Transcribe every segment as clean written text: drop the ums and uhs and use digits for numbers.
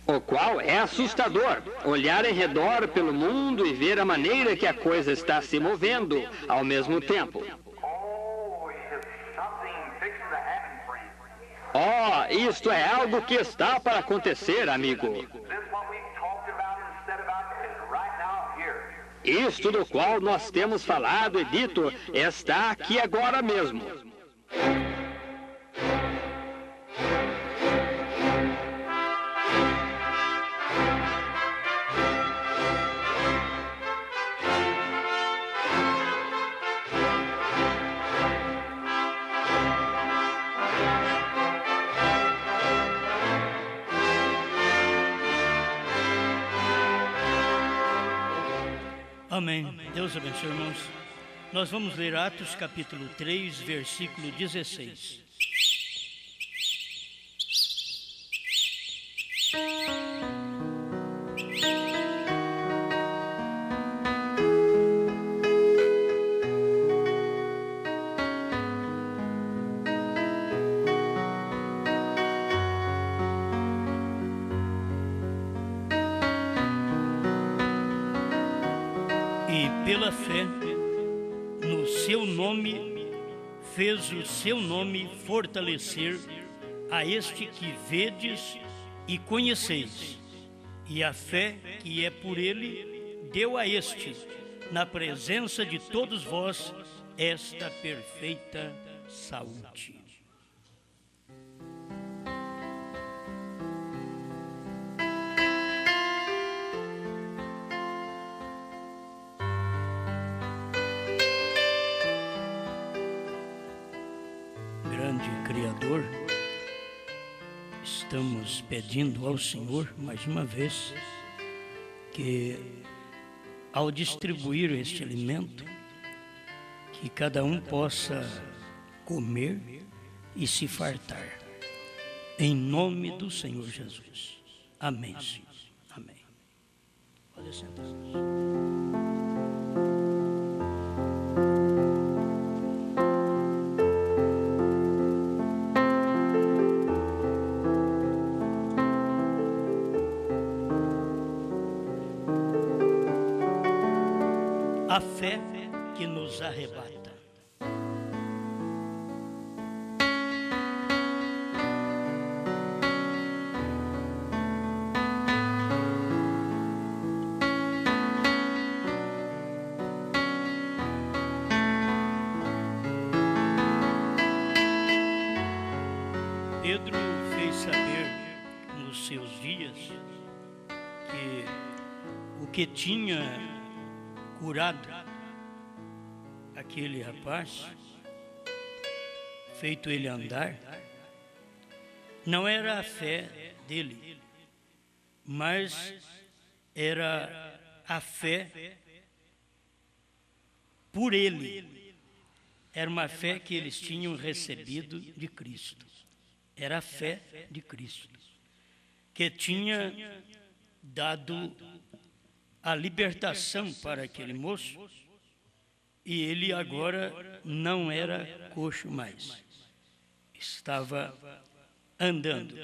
O qual é assustador, olhar em redor pelo mundo e ver a maneira que a coisa está se movendo ao mesmo tempo. Oh, isto é algo que está para acontecer, amigo. Isto do qual nós temos falado e dito está aqui agora mesmo. Amém. Deus abençoe, irmãos. Nós vamos ler Atos capítulo 3, versículo 16. Pela fé, no seu nome, fez o seu nome fortalecer a este que vedes e conheceis, e a fé que é por ele deu a este, na presença de todos vós, esta perfeita saúde. Criador, estamos pedindo ao Senhor, mais uma vez, que ao distribuir este alimento, que cada um possa comer e se fartar, em nome do Senhor Jesus. Amém, Senhor. Amém. Pode sentar. A fé que nos arrebata. Pedro fez saber nos seus dias que o que tinha curado aquele rapaz, feito ele andar, não era a fé dele, mas era a fé por ele. Era uma fé que eles tinham recebido de Cristo. Era a fé de Cristo, que tinha dado a libertação para aquele moço, e ele agora não era coxo mais, estava andando.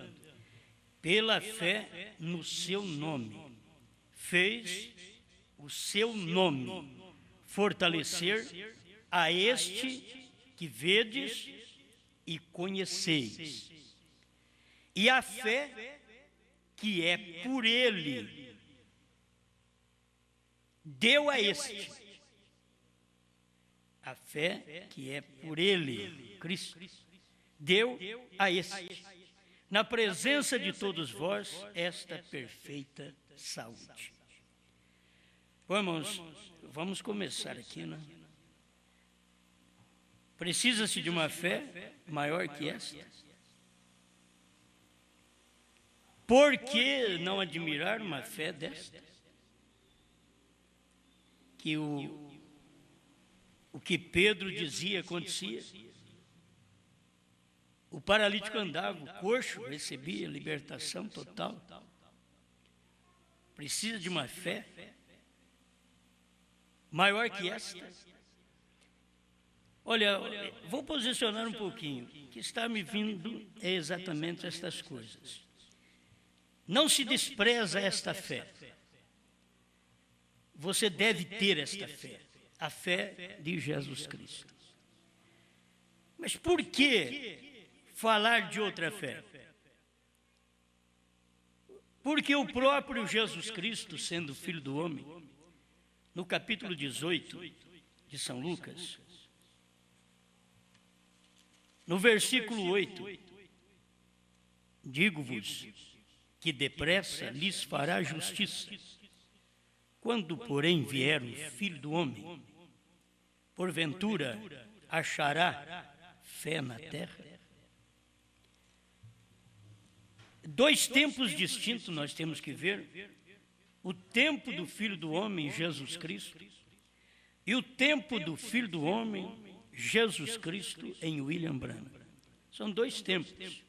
Pela fé no seu nome, fez o seu nome fortalecer a este que vedes e conheceis, e a fé que é por ele deu a este, a fé que é por ele, Cristo, deu a este, na presença de todos vós, esta perfeita saúde. Bom, irmãos, vamos começar aqui, né? Precisa-se de uma fé maior que esta? Por que não admirar uma fé desta? Que o que Pedro dizia acontecia. O paralítico andava, o coxo recebia libertação total. Precisa de uma fé maior que esta. Olha, vou posicionar um pouquinho. O que está me vindo é exatamente estas coisas. Não se despreza esta fé. Você deve ter esta fé, a fé de Jesus Cristo. Mas por que falar de outra fé? Porque o próprio Jesus Cristo, sendo Filho do homem, no capítulo 18 de São Lucas, no versículo 8, digo-vos que depressa lhes fará justiça. Quando, porém, vier o Filho do homem, porventura achará fé na terra? Dois tempos distintos nós temos que ver: o tempo do Filho do homem, Jesus Cristo, e o tempo do Filho do homem, Jesus Cristo, em William Branham. São dois tempos.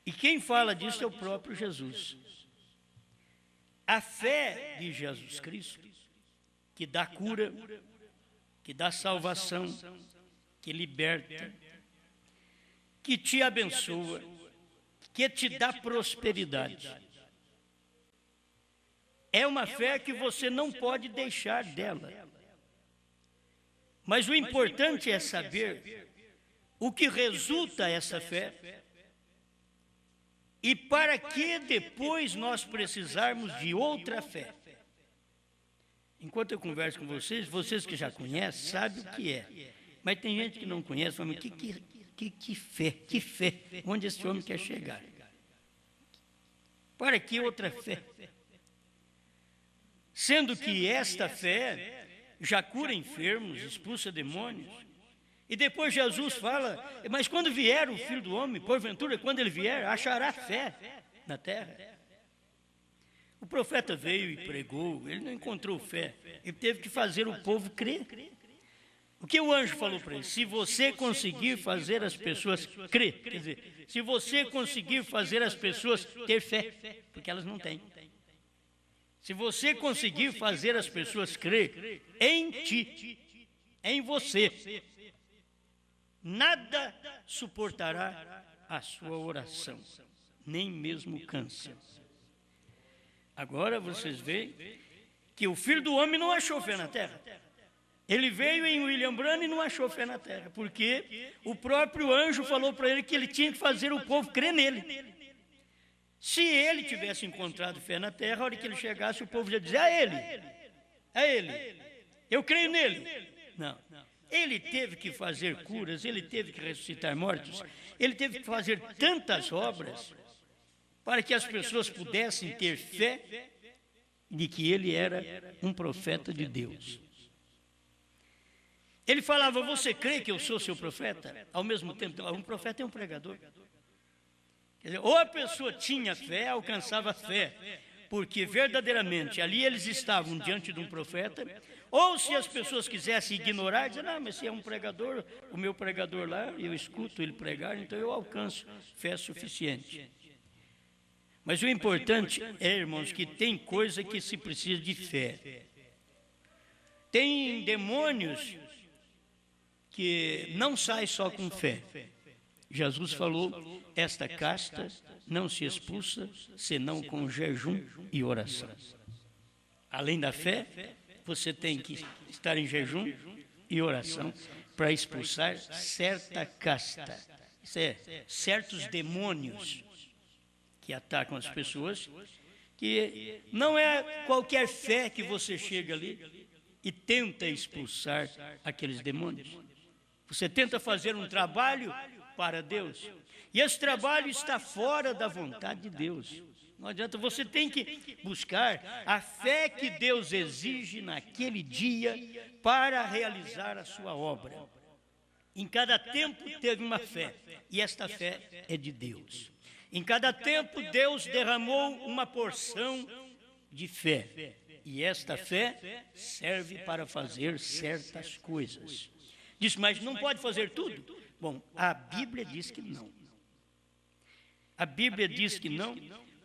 E quem fala disso é o próprio Jesus. A fé de Jesus Cristo, que dá cura, que dá salvação, que liberta, que te abençoa, que te dá prosperidade. É uma fé que você não pode deixar dela. Mas o importante é saber o que resulta essa fé e para que depois nós precisarmos de outra fé. Enquanto eu converso com vocês que já conhecem, sabem o que é. Mas tem gente que não conhece, fala, que fé, onde esse homem quer chegar? Para que outra fé? Sendo que esta fé já cura enfermos, expulsa demônios. E depois Jesus fala, mas quando vier o Filho do homem, porventura, quando ele vier, achará fé na terra. O profeta veio e pregou, ele não encontrou fé, ele teve que fazer o povo crer. O que o anjo falou para ele? Se você conseguir fazer as pessoas crer, quer dizer, se você conseguir fazer as pessoas ter fé, porque elas não têm. Se você conseguir fazer as pessoas crer em ti, em você, nada suportará a sua oração, nem mesmo o câncer. Agora vocês veem que o Filho do homem não achou fé na terra. Ele veio em William Branham e não achou fé na terra, porque o próprio anjo falou para ele que ele tinha que fazer o povo crer nele. Se ele tivesse encontrado fé na terra, a hora que ele chegasse, o povo ia dizer, é ele, eu creio nele. Não. Ele teve que fazer curas, ele teve que ressuscitar mortos, ele teve que fazer tantas obras para que as pessoas pudessem ter fé de que ele era um profeta de Deus. Ele falava, você crê que eu sou seu profeta? Ao mesmo tempo, um profeta é um pregador. Quer dizer, ou a pessoa tinha fé, alcançava fé, porque verdadeiramente ali eles estavam diante de um profeta, ou se as pessoas quisessem ignorar, dizer, não, mas se é um pregador, o meu pregador lá, eu escuto ele pregar, então eu alcanço fé suficiente. Mas o importante é, irmãos, que tem coisa que se precisa de fé. Tem demônios que não saem só com fé. Jesus falou, esta casta não se expulsa senão com jejum e oração. Além da fé, você tem que estar em jejum e oração para expulsar certa casta. Isso é, certos demônios que atacam as pessoas, que não é qualquer fé que você chega ali e tenta expulsar aqueles demônios. Você tenta fazer um trabalho para Deus, e esse trabalho está fora da vontade de Deus. Não adianta, você tem que buscar a fé que Deus exige naquele dia para realizar a sua obra. Em cada tempo teve uma fé, e esta fé é de Deus. Em cada tempo Deus derramou uma porção de fé, e esta fé serve para fazer certas coisas. Diz, mas não pode fazer tudo? Bom, a Bíblia diz que não. A Bíblia diz que não,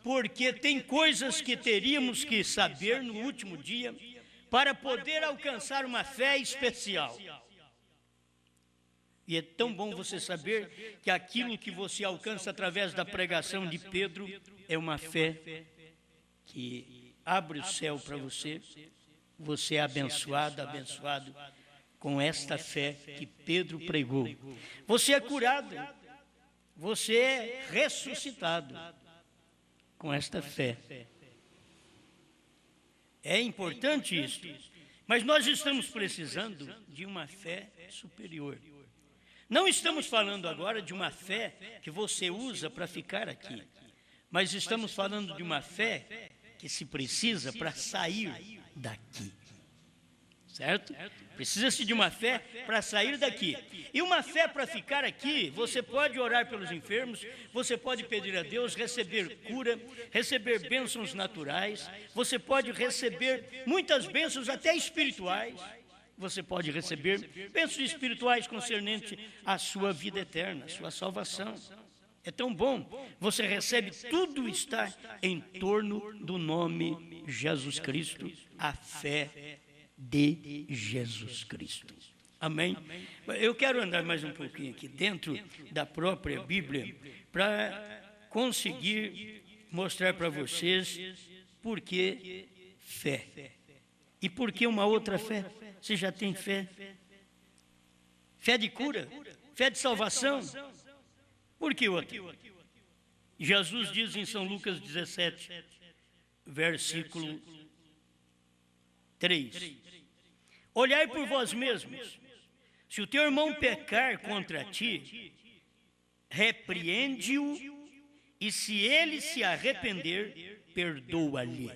porque tem coisas que teríamos que saber no último dia para poder alcançar uma fé especial. E é tão bom você saber que aquilo que você alcança através da pregação de Pedro é uma fé que abre o céu para você. Você é abençoado com esta fé que Pedro pregou. Você é curado, você é ressuscitado com esta fé. É importante isso, mas nós estamos precisando de uma fé superior. Não estamos falando agora de uma fé que você usa para ficar aqui, mas estamos falando de uma fé que se precisa para sair daqui. Certo? Precisa-se de uma fé para sair daqui. E uma fé para ficar aqui, você pode orar pelos enfermos, você pode pedir a Deus, receber cura, receber bênçãos naturais, você pode receber muitas bênçãos até espirituais. Você pode receber bênçãos espirituais concernente à sua vida eterna, à sua salvação. É tão bom, você recebe, tudo está em torno do nome Jesus Cristo, a fé de Jesus Cristo. Amém? Eu quero andar mais um pouquinho aqui dentro da própria Bíblia para conseguir mostrar para vocês por que fé. E por que uma outra fé? Você já tem fé? Fé de cura? Fé de salvação? Por que outra? Jesus diz em São Lucas 17, versículo 3: olhai por vós mesmos, se o teu irmão pecar contra ti, repreende-o, e se ele se arrepender, perdoa-lhe.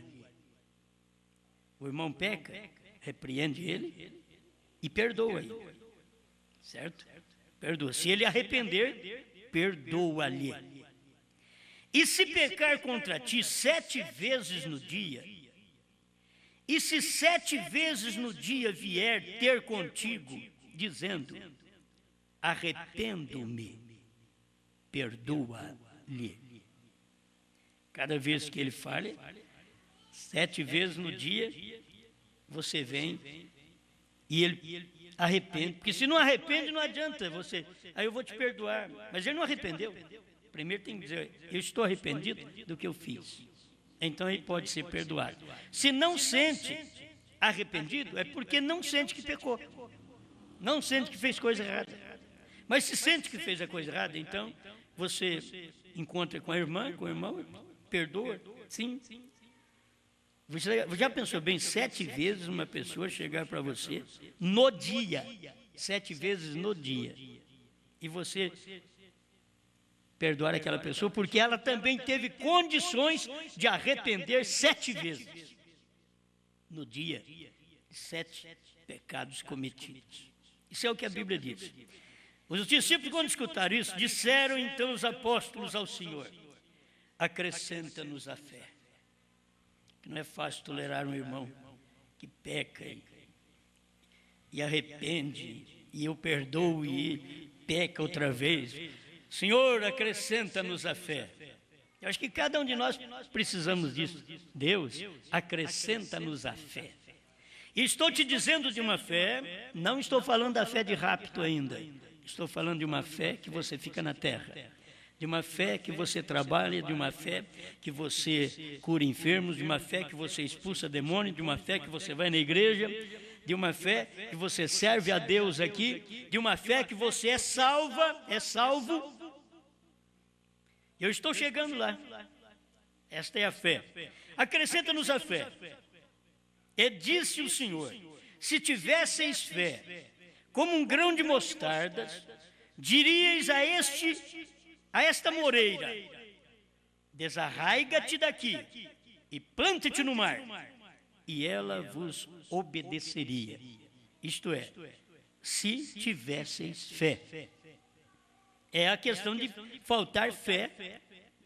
O irmão peca, repreende ele e perdoa-lhe, certo? Perdoa. Se ele arrepender, perdoa-lhe. E se pecar contra ti 7 vezes no dia, e se 7 vezes no dia vier ter contigo, dizendo, arrependo-me, perdoa-lhe. Cada vez que ele fale, 7 vezes no dia, você vem e ele arrepende. Porque se não arrepende, não adianta você. Aí eu vou te perdoar. Mas ele não arrependeu. Primeiro tem que dizer, eu estou arrependido do que eu fiz. Então ele pode ser perdoado. Se não sente arrependido, é porque não sente que pecou. Não sente que fez coisa errada. Mas se sente que fez a coisa errada, então você encontra com a irmã, com o irmão, perdoa. Sim. Você já pensou bem, 7 vezes uma pessoa chegar para você no dia, 7 vezes no dia, e você perdoar aquela pessoa, porque ela também teve condições de arrepender 7 vezes no dia, 7 pecados cometidos. Isso é o que a Bíblia diz. Os discípulos, quando escutaram isso, disseram então os apóstolos ao Senhor, acrescenta-nos a fé. Não é fácil tolerar um irmão que peca e arrepende, e eu perdoo e peca outra vez. Senhor, acrescenta-nos a fé. Eu acho que cada um de nós precisamos disso. Deus, acrescenta-nos a fé. E estou te dizendo de uma fé, não estou falando da fé de rapto ainda. Estou falando de uma fé que você fica na terra. De uma fé que você trabalha, de uma fé que você cura enfermos, de uma fé que você expulsa demônios, de uma fé que você vai na igreja, de uma fé que você serve a Deus aqui, de uma fé que você é salvo. Eu estou chegando lá. Esta é a fé. Acrescenta-nos a fé. E disse o Senhor, se tivesseis fé como um grão de mostarda, diríeis a esta moreira, desarraiga-te daqui e plante-te no mar, e ela vos obedeceria. Isto é, se tivesseis fé. É a questão de faltar fé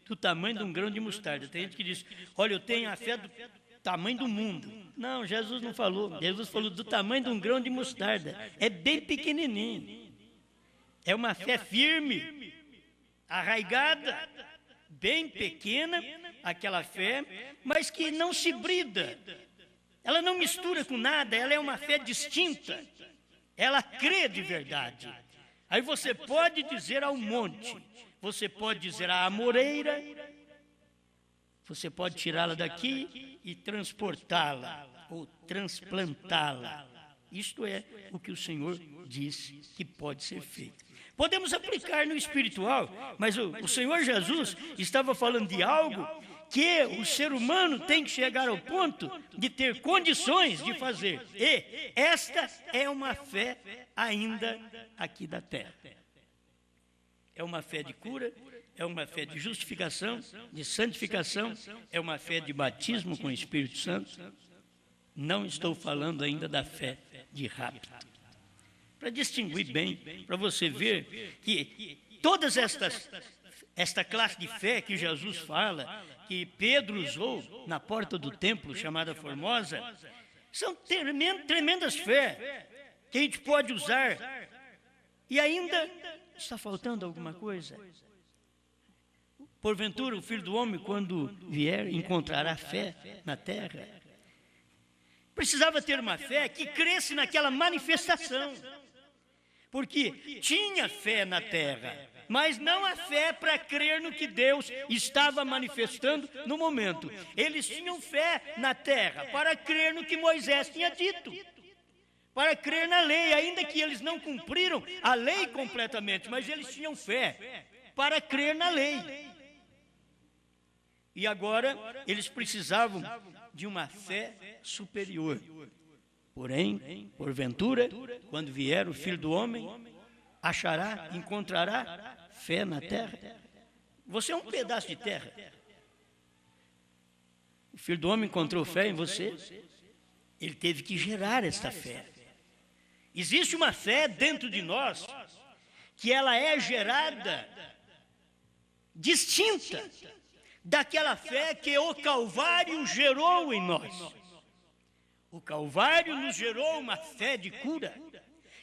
do tamanho de um grão de mostarda. Tem gente que diz, olha, eu tenho a fé do tamanho do mundo. Não, Jesus não falou. Jesus falou do tamanho de um grão de mostarda. É bem pequenininho. É uma fé firme, arraigada, bem pequena, aquela fé, mas que não se brida. Ela não mistura com nada, ela é uma fé distinta. Ela crê de verdade. Aí você pode dizer ao monte, você pode dizer à amoreira, você pode tirá-la daqui e transportá-la ou transplantá-la. Isto é o que o Senhor disse que pode ser feito. Podemos aplicar no espiritual, mas o Senhor Jesus estava falando de algo que o ser humano tem que chegar ao ponto de ter condições de fazer. E esta é uma fé ainda aqui da terra. É uma fé de cura, é uma fé de justificação, de santificação, é uma fé de batismo com o Espírito Santo. Não estou falando ainda da fé de rapto. Para distinguir bem, para você ver que todas esta classe de fé que Jesus fala, que Pedro usou na porta do templo, chamada Formosa, são tremendas fé que a gente pode usar. E ainda está faltando alguma coisa. Porventura, o Filho do Homem, quando vier, encontrará fé na terra. Precisava ter uma fé que cresce naquela manifestação. Porque tinha fé na terra, mas não a fé para crer no que Deus estava manifestando no momento. Eles tinham fé na terra para crer no que Moisés tinha dito, para crer na lei, ainda que eles não cumpriram a lei completamente, mas eles tinham fé para crer na lei. E agora eles precisavam de uma fé superior. Porém, porventura, quando vier o Filho do Homem, encontrará fé na terra. Você é um pedaço de terra. O Filho do Homem encontrou fé em você. Ele teve que gerar esta fé. Existe uma fé dentro de nós que ela é gerada distinta daquela fé que o Calvário gerou em nós. O Calvário nos gerou uma fé de cura.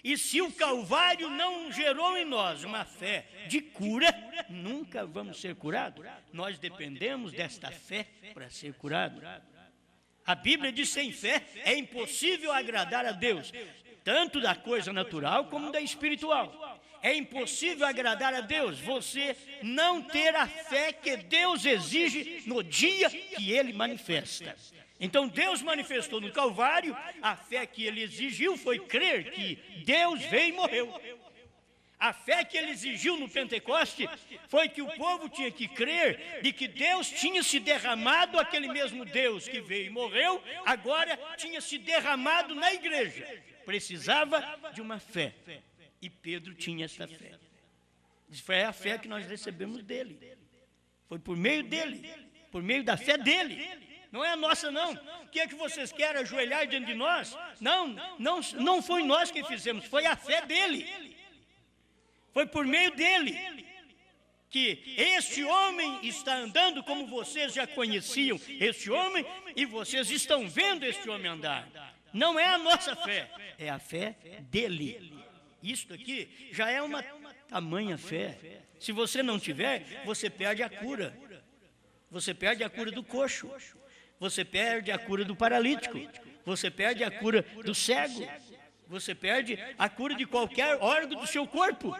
E se o Calvário não gerou em nós uma fé de cura, nunca vamos ser curados. Nós dependemos desta fé para ser curados. A Bíblia diz: sem fé é impossível agradar a Deus, tanto da coisa natural como da espiritual. É impossível agradar a Deus você não ter a fé que Deus exige no dia que Ele manifesta. Então Deus manifestou no Calvário, a fé que Ele exigiu foi crer que Deus veio e morreu. A fé que Ele exigiu no Pentecoste foi que o povo tinha que crer de que Deus tinha se derramado, aquele mesmo Deus que veio e morreu, agora tinha se derramado na igreja. Precisava de uma fé. E Pedro tinha essa fé. Foi a fé que nós recebemos dele. Foi por meio dele, por meio da fé dele. Não é a nossa, não. O que é que vocês querem ajoelhar diante de nós? Não foi nós que fizemos, foi a fé dele. Foi por meio dele que este homem está andando como vocês já conheciam este homem, e vocês estão vendo este homem andar. Não é a nossa fé, é a fé dele. Isto aqui já é uma tamanha fé. Se você não tiver, você perde a cura. Você perde a cura do coxo. Você perde a cura do paralítico. Você perde a cura do cego. Você perde a cura de qualquer órgão do seu corpo.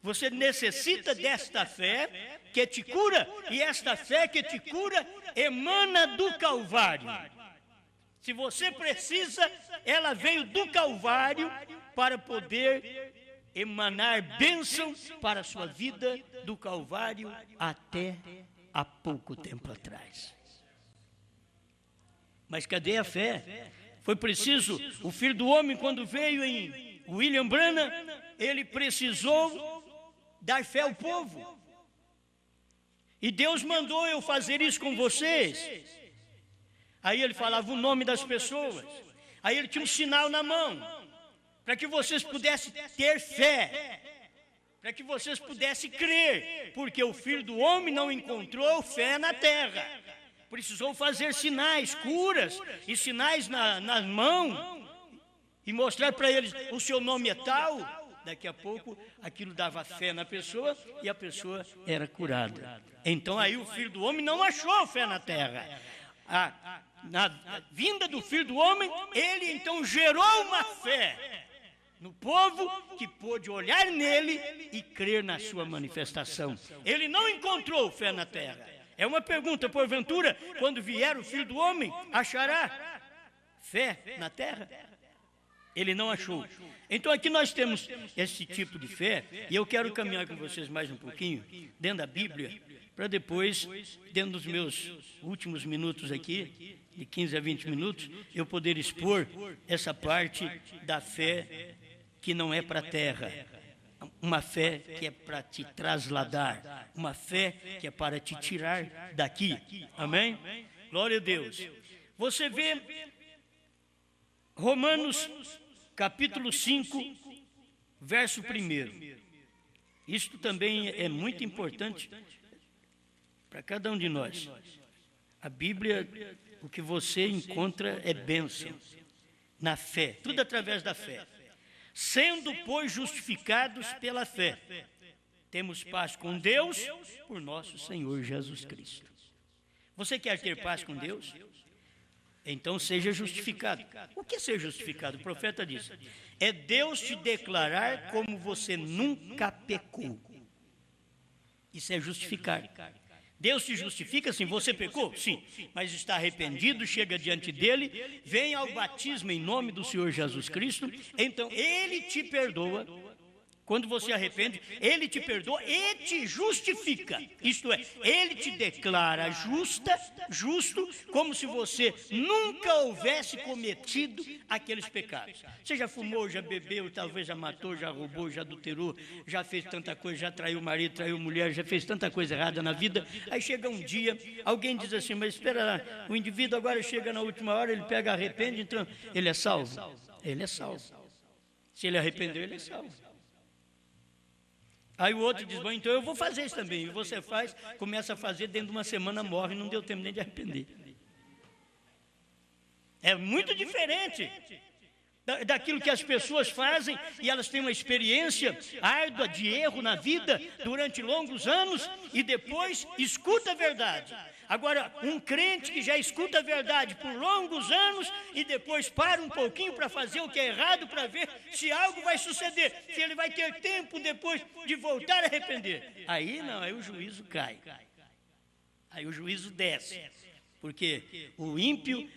Você necessita desta fé que te cura. E esta fé que te cura emana do Calvário. Se você precisa, ela veio do Calvário para poder emanar bênção para a sua vida do Calvário até há pouco tempo atrás. Mas cadê a fé? Foi preciso, o Filho do Homem, quando veio em William Branham, ele precisou dar fé ao povo. E Deus mandou eu fazer isso com vocês. Aí ele falava o nome das pessoas. Aí ele tinha um sinal na mão, para que vocês pudessem ter fé, para que vocês pudessem crer, porque o Filho do Homem não encontrou fé na terra. Precisou fazer sinais, curas e sinais nas mãos e mostrar para eles: o seu nome é tal. Daqui a pouco aquilo dava fé na pessoa e a pessoa era curada. Então aí o Filho do Homem não achou fé na terra. Na vinda do Filho do Homem, ele então gerou uma fé no povo que pôde olhar nele e crer na sua manifestação. Ele não encontrou fé na terra. É uma pergunta, porventura, quando vier o Filho do Homem, achará fé na terra? Ele não achou. Então aqui nós temos esse tipo de fé, e eu quero caminhar com vocês mais um pouquinho, dentro da Bíblia, para depois, dentro dos meus últimos minutos aqui, de 15 a 20 minutos, eu poder expor essa parte da fé que não é para a terra, uma fé que é para te trasladar, uma fé que é para te tirar daqui. Amém? Glória a Deus. Você vê Romanos capítulo 5, verso 1. Isto também é muito importante para cada um de nós. A Bíblia, o que você encontra é bênção na fé, tudo através da fé. Sendo, pois, justificados pela fé, temos paz com Deus por nosso Senhor Jesus Cristo. Você quer ter paz com Deus? Então seja justificado. O que é ser justificado? O profeta diz: é Deus te declarar como você nunca pecou. Isso é justificar. Deus te justifica, sim. Você pecou? Sim. Mas está arrependido, chega diante dele, vem ao batismo em nome do Senhor Jesus Cristo, então Ele te perdoa. Quando você arrepende, Ele te perdoa e te justifica. Isto é, Ele te declara justo, como se você nunca houvesse cometido aqueles pecados. Você já fumou, já bebeu, talvez já matou, já roubou, já adulterou, já fez tanta coisa, já traiu o marido, traiu mulher, já fez tanta coisa errada na vida. Aí chega um dia, alguém diz assim: mas espera lá, o indivíduo agora chega na última hora, ele pega, arrepende, então ele é salvo? Ele é salvo. Se ele arrependeu, ele é salvo. Aí o outro diz: bom, então eu vou fazer isso também. E você faz, começa a fazer, dentro de uma semana morre, não deu tempo nem de arrepender. É muito diferente daquilo que as pessoas fazem, e elas têm uma experiência árdua de erro na vida durante longos anos e depois escuta a verdade. Agora, um crente que já escuta a verdade por longos anos e depois para um pouquinho para fazer o que é errado, para ver se algo vai suceder, se ele vai ter tempo depois de voltar a arrepender. Aí não, aí o juízo cai. Aí o juízo desce. Porque o ímpio,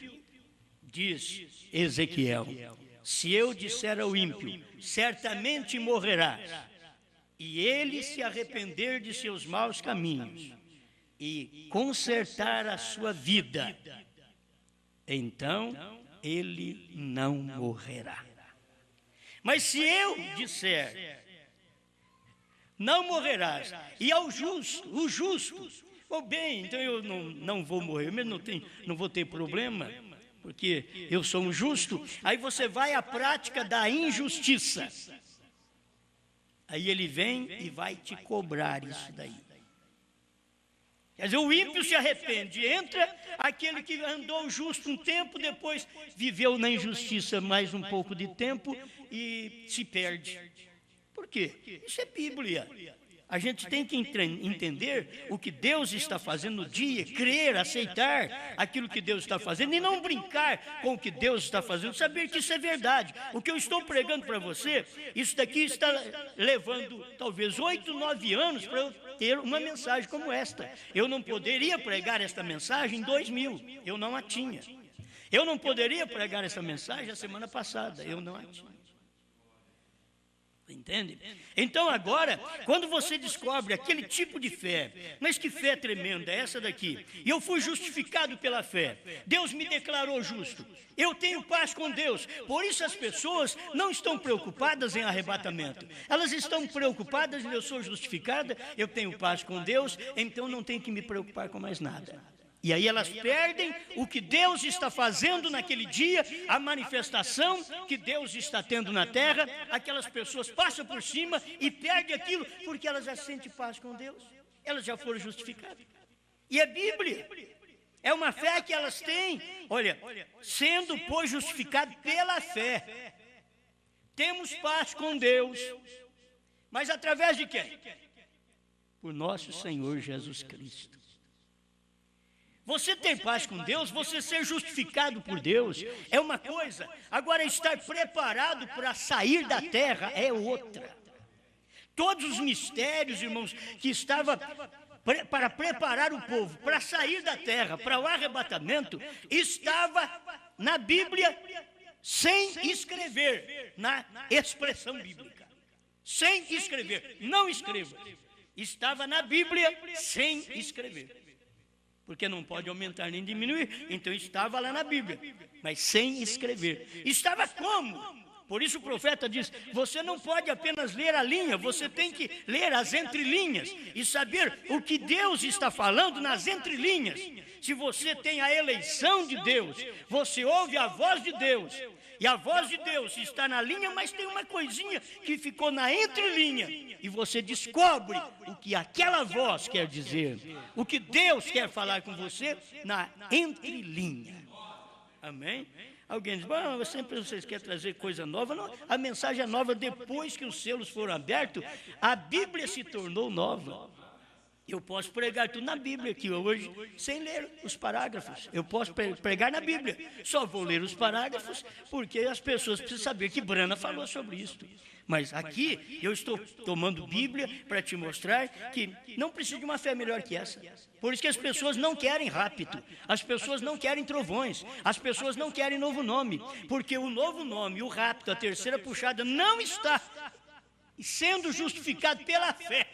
diz Ezequiel: se eu disser ao ímpio, certamente morrerás, e ele se arrepender de seus maus caminhos e consertar a sua vida, então ele não morrerá. Mas se eu disser, não morrerás, e ao justo, o justo, oh bem, então eu não vou morrer, eu mesmo não vou ter problema, porque eu sou um justo. Aí você vai à prática da injustiça. Aí ele vem e vai te cobrar isso daí. Quer dizer, o ímpio se arrepende, entra aquele que andou justo um tempo, depois viveu na injustiça mais um pouco de tempo e se perde. Por quê? Isso é Bíblia. A gente tem que entender o que Deus está fazendo no dia, crer, aceitar aquilo que Deus está fazendo e não brincar com o que Deus está fazendo, saber que isso é verdade. O que eu estou pregando para você, isso daqui está levando talvez 8, 9 anos para eu ter uma mensagem como esta. Eu não poderia pregar esta mensagem em 2000, eu não a tinha. Eu não poderia pregar essa mensagem a semana passada, eu não a tinha. Entende? Então agora, quando você descobre aquele tipo de fé, mas que fé tremenda é essa daqui? E eu fui justificado pela fé, Deus me declarou justo, eu tenho paz com Deus. Por isso as pessoas não estão preocupadas em arrebatamento, elas estão preocupadas em eu sou justificada, eu tenho paz com Deus, então não tenho que me preocupar com mais nada. E aí elas perdem o que Deus está fazendo naquele dia, a manifestação que Deus está tendo na terra. Aquelas pessoas passam por cima e perdem aquilo, porque elas já sentem paz com Deus, elas já foram justificadas. E é Bíblia, é uma fé que elas têm. Olha, sendo, pois, justificado pela fé, temos paz com Deus, mas através de quem? Por nosso Senhor Jesus Cristo. Você ter paz com Deus, você ser justificado por Deus, é uma coisa. Agora, estar preparado para sair da terra é outra. Todos os mistérios, irmãos, que estava para preparar o povo, para sair da terra, para o arrebatamento, estava na Bíblia sem escrever, na expressão bíblica. Sem escrever, não escreva. Estava na Bíblia sem escrever. Porque não pode aumentar nem diminuir, então estava lá na Bíblia, mas sem escrever. Estava como? Por isso o profeta diz, você não pode apenas ler a linha, você tem que ler as entrelinhas e saber o que Deus está falando nas entrelinhas. Se você tem a eleição de Deus, você ouve a voz de Deus, e a voz de Deus está na linha, mas tem uma coisinha que ficou na entrelinha, e você descobre o que aquela voz quer dizer, o que Deus quer falar com você na entrelinha. Amém? Alguém diz, bom, sempre vocês querem trazer coisa nova. Não, a mensagem é nova depois que os selos foram abertos, a Bíblia se tornou nova. Eu posso pregar tudo na Bíblia aqui hoje, sem ler os parágrafos. Eu posso pregar na Bíblia, só vou ler os parágrafos, porque as pessoas precisam saber que Brana falou sobre isso. Mas aqui, eu estou tomando Bíblia para te mostrar que não precisa de uma fé melhor que essa. Por isso que as pessoas não querem rapto, as pessoas não querem trovões, as pessoas não querem novo nome, porque o novo nome, o rapto, a terceira puxada, não está sendo justificado pela fé.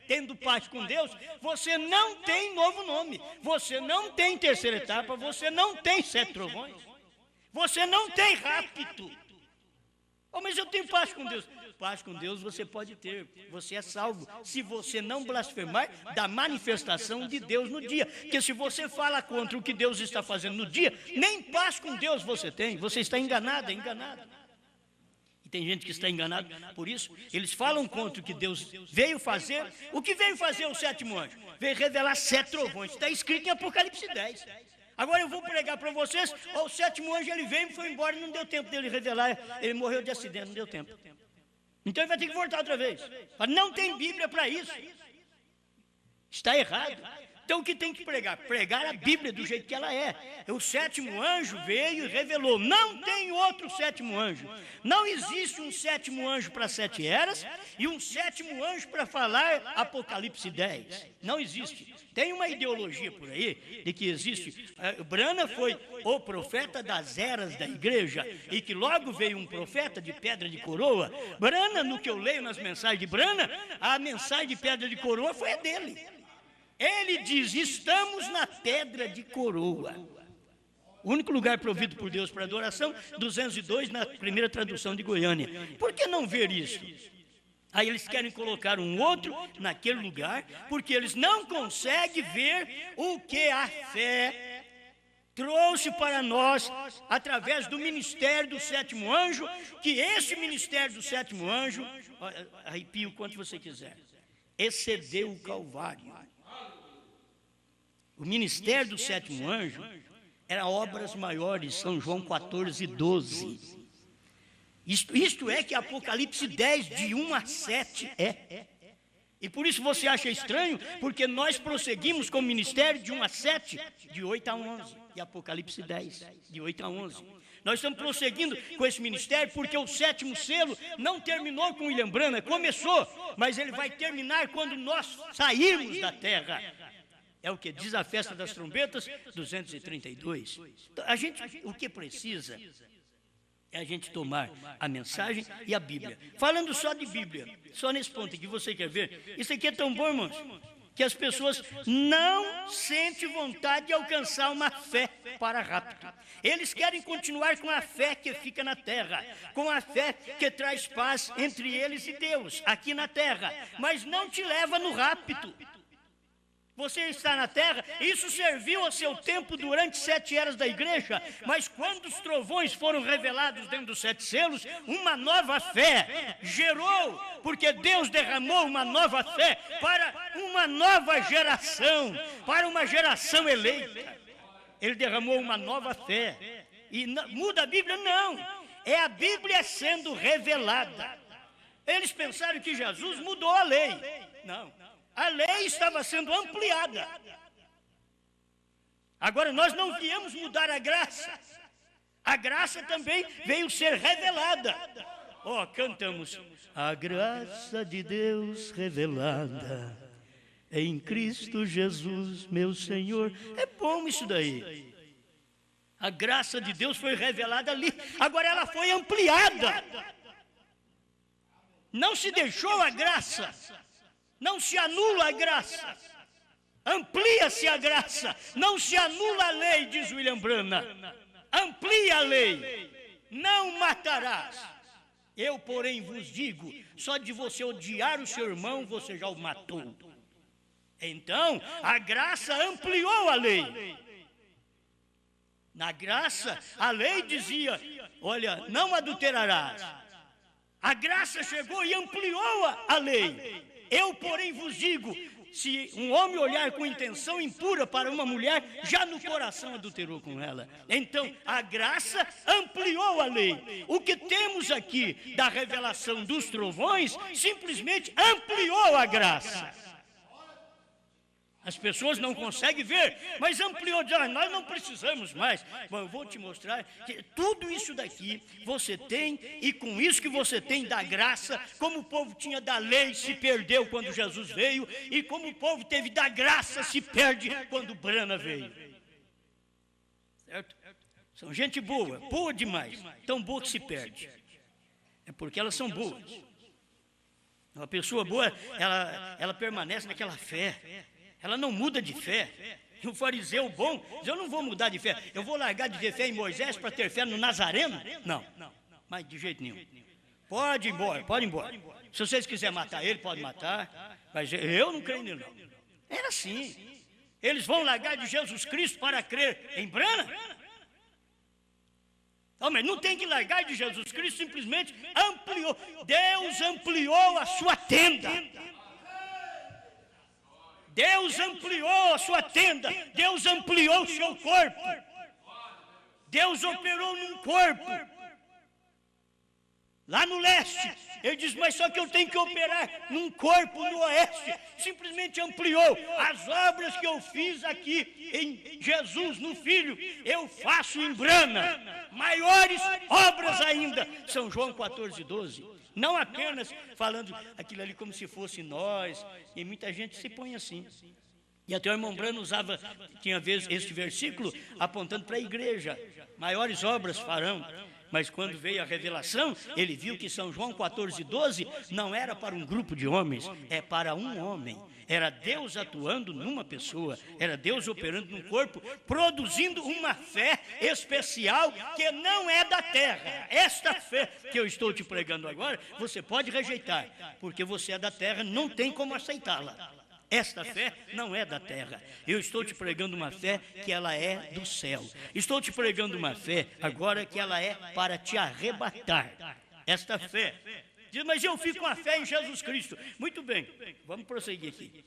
Tendo paz com Deus, você não tem novo nome, você não tem terceira etapa, você não tem 7 trovões, você não tem rapto. Oh, mas eu tenho paz com Deus. Paz com Deus você pode ter, você é salvo, se você não blasfemar da manifestação de Deus no dia. Porque se você fala contra o que Deus está fazendo no dia, nem paz com Deus você tem, você está enganado, enganado. E tem gente que está enganado por isso, eles falam contra o que Deus veio fazer. O que veio fazer o 7º anjo? Veio revelar 7 trovões, está escrito em Apocalipse 10. Agora eu vou pregar para vocês, o 7º anjo ele veio e foi embora, não deu tempo dele revelar, ele morreu de acidente, não deu tempo. Então ele vai ter que voltar outra vez. Não tem Bíblia para isso. Está errado. Então o que tem que pregar? Pregar a Bíblia do jeito que ela é. O 7º anjo veio e revelou. Não tem outro 7º anjo. Não existe um 7º anjo para 7 eras e um 7º anjo para falar Apocalipse 10. Não existe. Tem uma ideologia por aí de que existe. Brana foi o profeta das eras da igreja e que logo veio um profeta de pedra de coroa. Brana, no que eu leio nas mensagens de Brana, a mensagem de pedra de coroa foi a dele. Ele diz, estamos na pedra de coroa. O único lugar provido por Deus para adoração, 202 na primeira tradução de Goiânia. Por que não ver isso? Aí eles querem colocar um outro naquele lugar, porque eles não conseguem ver o que a fé trouxe para nós, através do ministério do 7º anjo, que esse ministério do 7º anjo, arrepia o quanto você quiser, excedeu o Calvário. O ministério do 7º anjo era obras maiores, São João 14, 12. Isto é que Apocalipse 10, de 1 a 7 é. E por isso você acha estranho, porque nós prosseguimos com o ministério de 1 a 7, de 8 a 11. E Apocalipse 10, de 8 a 11. Nós estamos prosseguindo com esse ministério porque o 7º selo não terminou com William Branham, começou, mas ele vai terminar quando nós sairmos da terra. É o que diz a festa das trombetas, 232. Então, o que precisa é a gente tomar a mensagem e a Bíblia. Falando só de Bíblia, só nesse ponto aqui, você quer ver? Isso aqui é tão bom, irmãos, que as pessoas não sentem vontade de alcançar uma fé para rapto. Eles querem continuar com a fé que fica na terra, com a fé que traz paz entre eles e Deus, aqui na terra, mas não te leva no rapto. Você está na terra, isso serviu ao seu tempo durante 7 eras da igreja, mas quando os trovões foram revelados dentro dos 7 selos, uma nova fé gerou, porque Deus derramou uma nova fé para uma nova geração, para uma geração eleita. Ele derramou uma nova fé. E muda a Bíblia? Não. É a Bíblia sendo revelada. Eles pensaram que Jesus mudou a lei. Não. A lei estava sendo ampliada. Agora, nós não viemos mudar a graça. A graça também veio ser revelada. Ó, cantamos: a graça de Deus revelada em Cristo Jesus, meu Senhor. É bom isso daí. A graça de Deus foi revelada ali. Agora ela foi ampliada. Não se deixou a graça. Não se anula a graça. Amplia-se a graça. Não se anula a lei, diz William Branham. Amplia a lei. Não matarás. Eu, porém, vos digo, só de você odiar o seu irmão, você já o matou. Então, a graça ampliou a lei. Na graça, a lei dizia: olha, não adulterarás. A graça chegou e ampliou a lei. Eu, porém, vos digo, se um homem olhar com intenção impura para uma mulher, já no coração adulterou com ela. Então, a graça ampliou a lei. O que temos aqui da revelação dos trovões, simplesmente ampliou a graça. As pessoas não conseguem ver, mas ampliou, nós não precisamos mais. Bom, eu vou te mostrar que tudo isso daqui você tem, e com isso que você tem da graça, como o povo tinha da lei, se perdeu quando Jesus veio, e como o povo teve da graça, se perde quando Branham veio. Certo? São gente boa, boa demais, tão boa que se perde. É porque elas são boas. Uma pessoa boa, ela permanece naquela fé. Ela não muda de fé. E o fariseu bom diz: eu não vou mudar de fé. Eu vou largar de ter fé em Moisés para ter fé no Nazareno? Não, mas de jeito nenhum. Pode ir embora, pode ir embora. Se vocês quiserem matar ele, pode matar. Mas eu não creio nele, não. Era assim. Eles vão largar de Jesus Cristo para crer em Branham? Não, mas não tem que largar de Jesus Cristo, simplesmente ampliou. Deus ampliou a sua tenda. Deus ampliou a sua tenda. Deus ampliou o seu corpo. Deus operou num corpo. Lá no leste, ele diz: mas só que eu tenho que operar num corpo no oeste. Simplesmente ampliou. As obras que eu fiz aqui em Jesus, no Filho, eu faço em Branham. Maiores obras ainda. São João 14:12. Não apenas falando aquilo ali como se fosse nós, e muita gente se põe assim. E até o irmão Branham tinha vezes este versículo apontando para a igreja: maiores obras farão. Mas quando veio a revelação, ele viu que São João 14:12 não era para um grupo de homens, é para um homem. Era Deus atuando numa pessoa, era Deus operando num corpo, produzindo uma fé especial que não é da terra. Esta fé que eu estou te pregando agora, você pode rejeitar, porque você é da terra, não tem como aceitá-la. Esta fé não é da terra. Eu estou te pregando uma fé que ela é do céu. Estou te pregando uma fé agora que ela é para te arrebatar. Esta fé. Diz: mas eu fico com a fé em Jesus Cristo. Muito bem, vamos prosseguir aqui.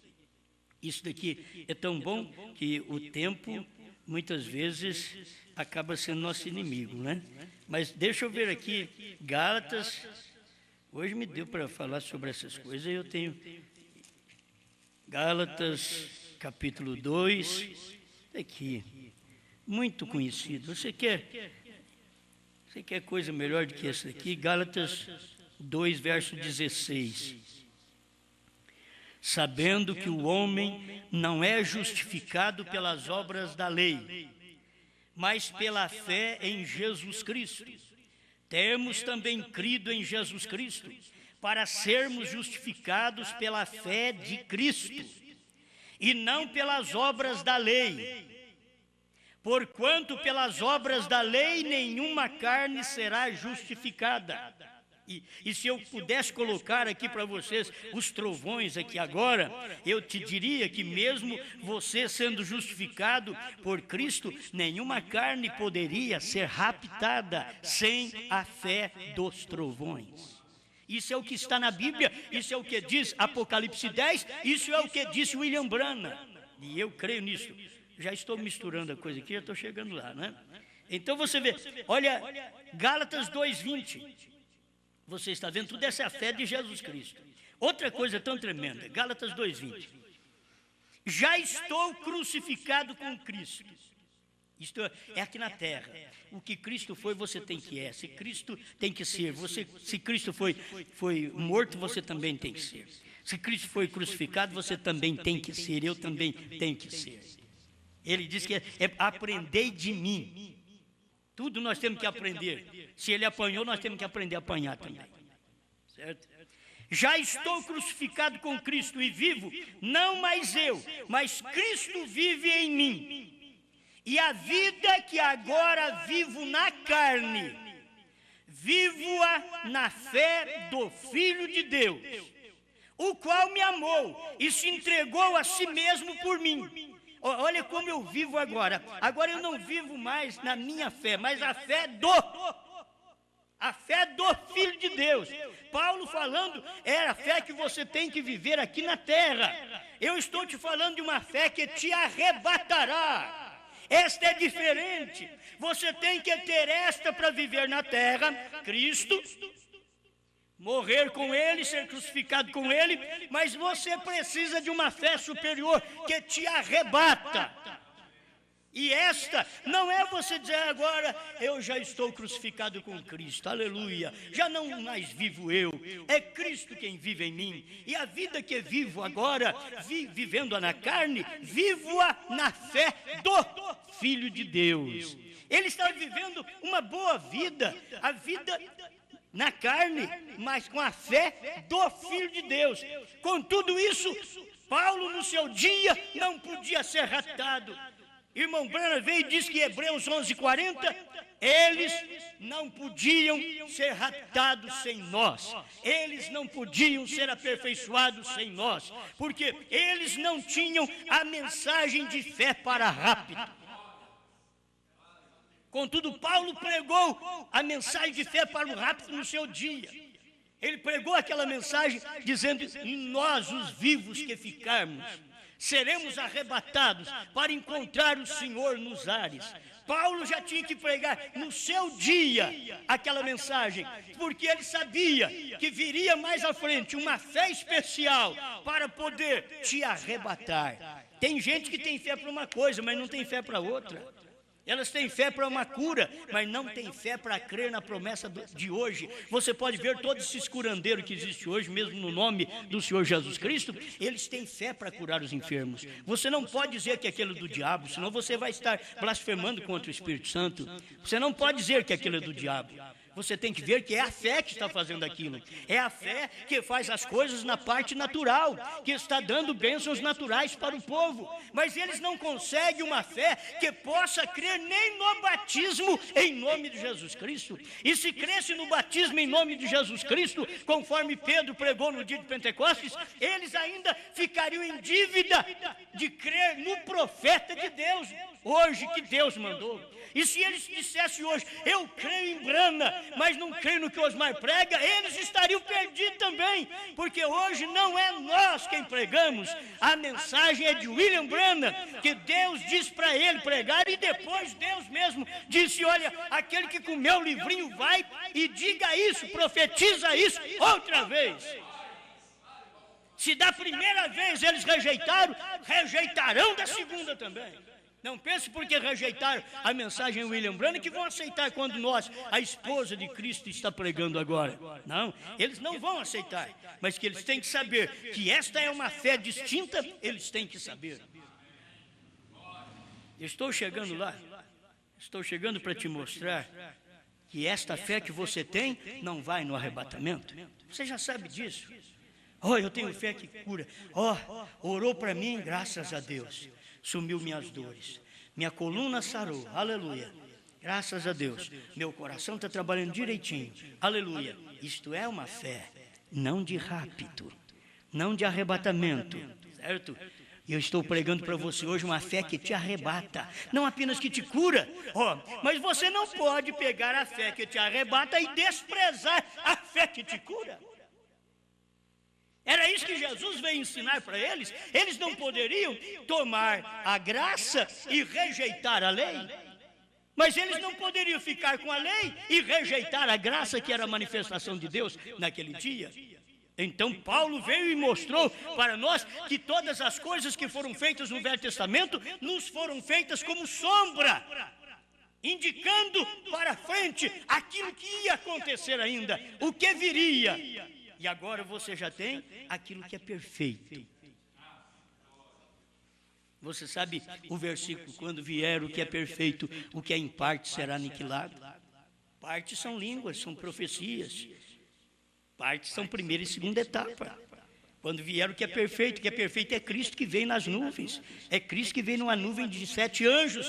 Isso daqui é tão bom que o tempo, muitas vezes, acaba sendo nosso inimigo, né? Mas deixa eu ver aqui, Gálatas. Hoje me deu para falar sobre essas coisas. Eu tenho Gálatas, capítulo 2, aqui, muito conhecido. Você quer coisa melhor do que essa aqui? Gálatas 2, verso 16. Sabendo que o homem não é justificado pelas obras da lei, mas pela fé em Jesus Cristo. Temos também crido em Jesus Cristo, para sermos justificados pela fé de Cristo, e não pelas obras da lei. Porquanto pelas obras da lei nenhuma carne será justificada. E se eu pudesse colocar aqui para vocês os trovões aqui agora, eu te diria que mesmo você sendo justificado por Cristo, nenhuma carne poderia ser raptada sem a fé dos trovões. Isso é o que está na Bíblia, isso é o que diz Apocalipse 10, isso é o que disse William Branham. E eu creio nisso. Já estou misturando a coisa aqui, já estou chegando lá, né? Então você vê, olha, Gálatas 2:20. Você está vendo, tudo essa é a fé de Jesus Cristo. Outra coisa tão tremenda, Gálatas 2:20. Já estou crucificado com Cristo. Isto é aqui na terra. O que Cristo foi, você tem que ser. Se Cristo tem que ser. Se Cristo foi morto, você também tem que ser. Se Cristo foi crucificado, você também tem que ser. Eu também tenho que ser. Ele diz que aprendei de mim. Tudo nós temos que aprender. Se ele apanhou, nós temos que aprender a apanhar também. Certo? Já estou crucificado com Cristo e vivo, não mais eu, mas Cristo vive em mim. E a vida que agora vivo na carne, vivo-a na fé do Filho de Deus, o qual me amou e se entregou a si mesmo por mim. Olha como eu vivo agora. Agora eu não vivo mais na minha fé, mas a fé do Filho de Deus. Paulo falando, é a fé que você tem que viver aqui na terra. Eu estou te falando de uma fé que te arrebatará. Esta é diferente. Você tem que ter esta para viver na terra, Cristo, morrer com Ele, ser crucificado com Ele, mas você precisa de uma fé superior que te arrebata. E esta não é você dizer agora, eu já estou crucificado com Cristo, aleluia, já não mais vivo eu, é Cristo quem vive em mim, e a vida que vivo agora, vivendo-a na carne, vivo-a na fé do Filho de Deus. Ele está vivendo uma boa vida, a vida na carne, mas com a fé do Filho de Deus. Com tudo isso, Paulo no seu dia não podia ser raptado. Irmão Branham veio e disse que Hebreus 11:40, eles não podiam ser raptados sem nós, eles não podiam ser aperfeiçoados sem nós, porque eles não tinham a mensagem de fé para rapto. Contudo, Paulo pregou a mensagem de fé para o rapto no seu dia. Ele pregou aquela mensagem dizendo, em nós os vivos que ficarmos, seremos arrebatados para encontrar o Senhor nos ares. Paulo já tinha que pregar no seu dia aquela mensagem, porque ele sabia que viria mais à frente uma fé especial para poder te arrebatar. Tem gente que tem fé para uma coisa, mas não tem fé para outra. Elas têm fé para uma cura, mas não têm fé para crer na promessa de hoje. Você pode ver todo esse curandeiro que existe hoje, mesmo no nome do Senhor Jesus Cristo, eles têm fé para curar os enfermos. Você não pode dizer que aquilo é do diabo, senão você vai estar blasfemando contra o Espírito Santo. Você não pode dizer que aquilo é do diabo. Você tem que ver que é a fé que está fazendo aquilo. É a fé que faz as coisas na parte natural, que está dando bênçãos naturais para o povo. Mas eles não conseguem uma fé que possa crer nem no batismo em nome de Jesus Cristo. E se cresce no batismo em nome de Jesus Cristo, conforme Pedro pregou no dia de Pentecostes, eles ainda ficariam em dívida de crer no profeta de Deus, hoje que Deus mandou. E se eles dissessem hoje, eu creio em Brana, mas não creio no que Osmar prega, eles estariam perdidos também, porque hoje não é nós quem pregamos, a mensagem é de William Branham, que Deus disse para ele pregar, e depois Deus mesmo disse, olha, aquele que comeu o livrinho vai e diga isso, profetiza isso outra vez. Se da primeira vez eles rejeitaram, rejeitarão da segunda também. Não pense porque rejeitaram a mensagem William Branham que vão aceitar quando nós, a esposa de Cristo, está pregando agora. Não, eles não vão aceitar, mas que eles têm que saber que esta é uma fé distinta, eles têm que saber. Estou chegando lá, estou chegando para te mostrar que esta fé que você tem não vai no arrebatamento. Você já sabe disso. Eu tenho fé que cura. Orou para mim, graças a Deus. Sumiu minhas dores, minha coluna sarou, aleluia, graças a Deus, meu coração está trabalhando direitinho, aleluia. Isto é uma fé, não de rapto, não de arrebatamento, certo? E eu estou pregando para você hoje uma fé que te arrebata, não apenas que te cura, mas você não pode pegar a fé que te arrebata e desprezar a fé que te cura. Era isso que Jesus veio ensinar para eles. Eles não poderiam tomar a graça e rejeitar a lei. Mas eles não poderiam ficar com a lei e rejeitar a graça que era a manifestação de Deus naquele dia. Então Paulo veio e mostrou para nós que todas as coisas que foram feitas no Velho Testamento nos foram feitas como sombra, indicando para frente aquilo que ia acontecer ainda, o que viria. E agora você já tem aquilo que é perfeito. Você sabe o versículo, quando vier o que é perfeito, o que é em parte será aniquilado. Partes são línguas, são profecias. Partes são primeira e segunda etapa. Quando vier o que é perfeito é Cristo que vem nas nuvens. É Cristo que vem numa nuvem de 7 anjos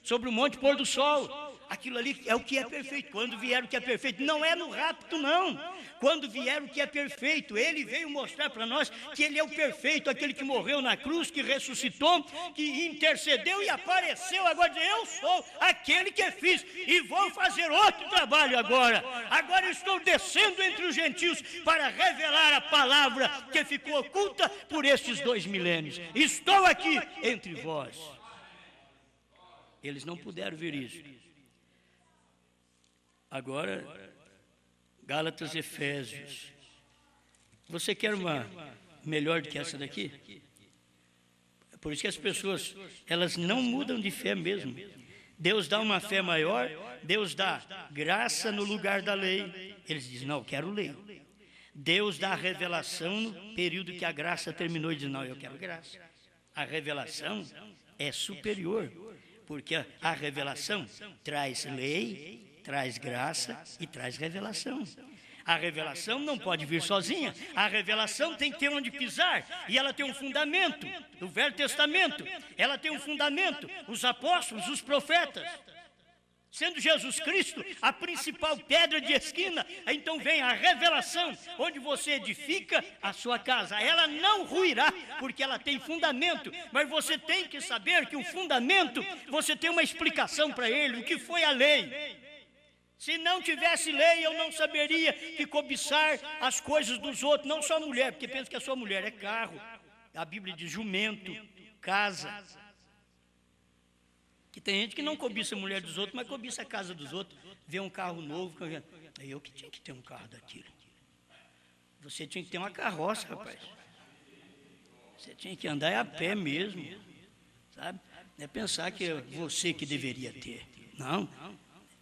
sobre o monte pôr do sol. Aquilo ali é o que é perfeito. Quando vier o que é perfeito, não é no rapto, não. Quando vier o que é perfeito, ele veio mostrar para nós que ele é o perfeito, aquele que morreu na cruz, que ressuscitou, que intercedeu e apareceu. Agora diz, eu sou aquele que fiz e vou fazer outro trabalho agora. Agora estou descendo entre os gentios para revelar a palavra que ficou oculta por estes 2 milênios. Estou aqui entre vós. Eles não puderam ver isso. Agora, Gálatas e Efésios. Você quer uma melhor do que essa daqui? Por isso que as pessoas, elas não mudam de fé mesmo. Deus dá uma fé maior, Deus dá graça no lugar da lei. Eles dizem, não, eu quero lei. Deus dá a revelação no período que a graça terminou e diz, não, eu quero graça. A revelação é superior, porque a revelação traz lei, traz graça e traz revelação. A revelação não pode vir sozinha. A revelação tem que ter onde pisar. E ela tem um fundamento. O Velho Testamento, ela tem um fundamento. Os apóstolos, os profetas. Sendo Jesus Cristo a principal pedra de esquina, então vem a revelação, onde você edifica a sua casa. Ela não ruirá, porque ela tem fundamento, mas você tem que saber que o fundamento, você tem uma explicação para ele, o que foi a lei. Se não tivesse lei, eu não saberia que cobiçar as coisas dos outros, não só mulher, porque pensa que a sua mulher é carro. A Bíblia diz jumento, casa. Que tem gente que não cobiça a mulher dos outros, mas cobiça a casa dos outros. Vê um carro novo, eu que tinha que ter um carro daquilo. Você tinha que ter uma carroça, rapaz. Você tinha que andar a pé mesmo, sabe? Não é pensar que é você que deveria ter. Não.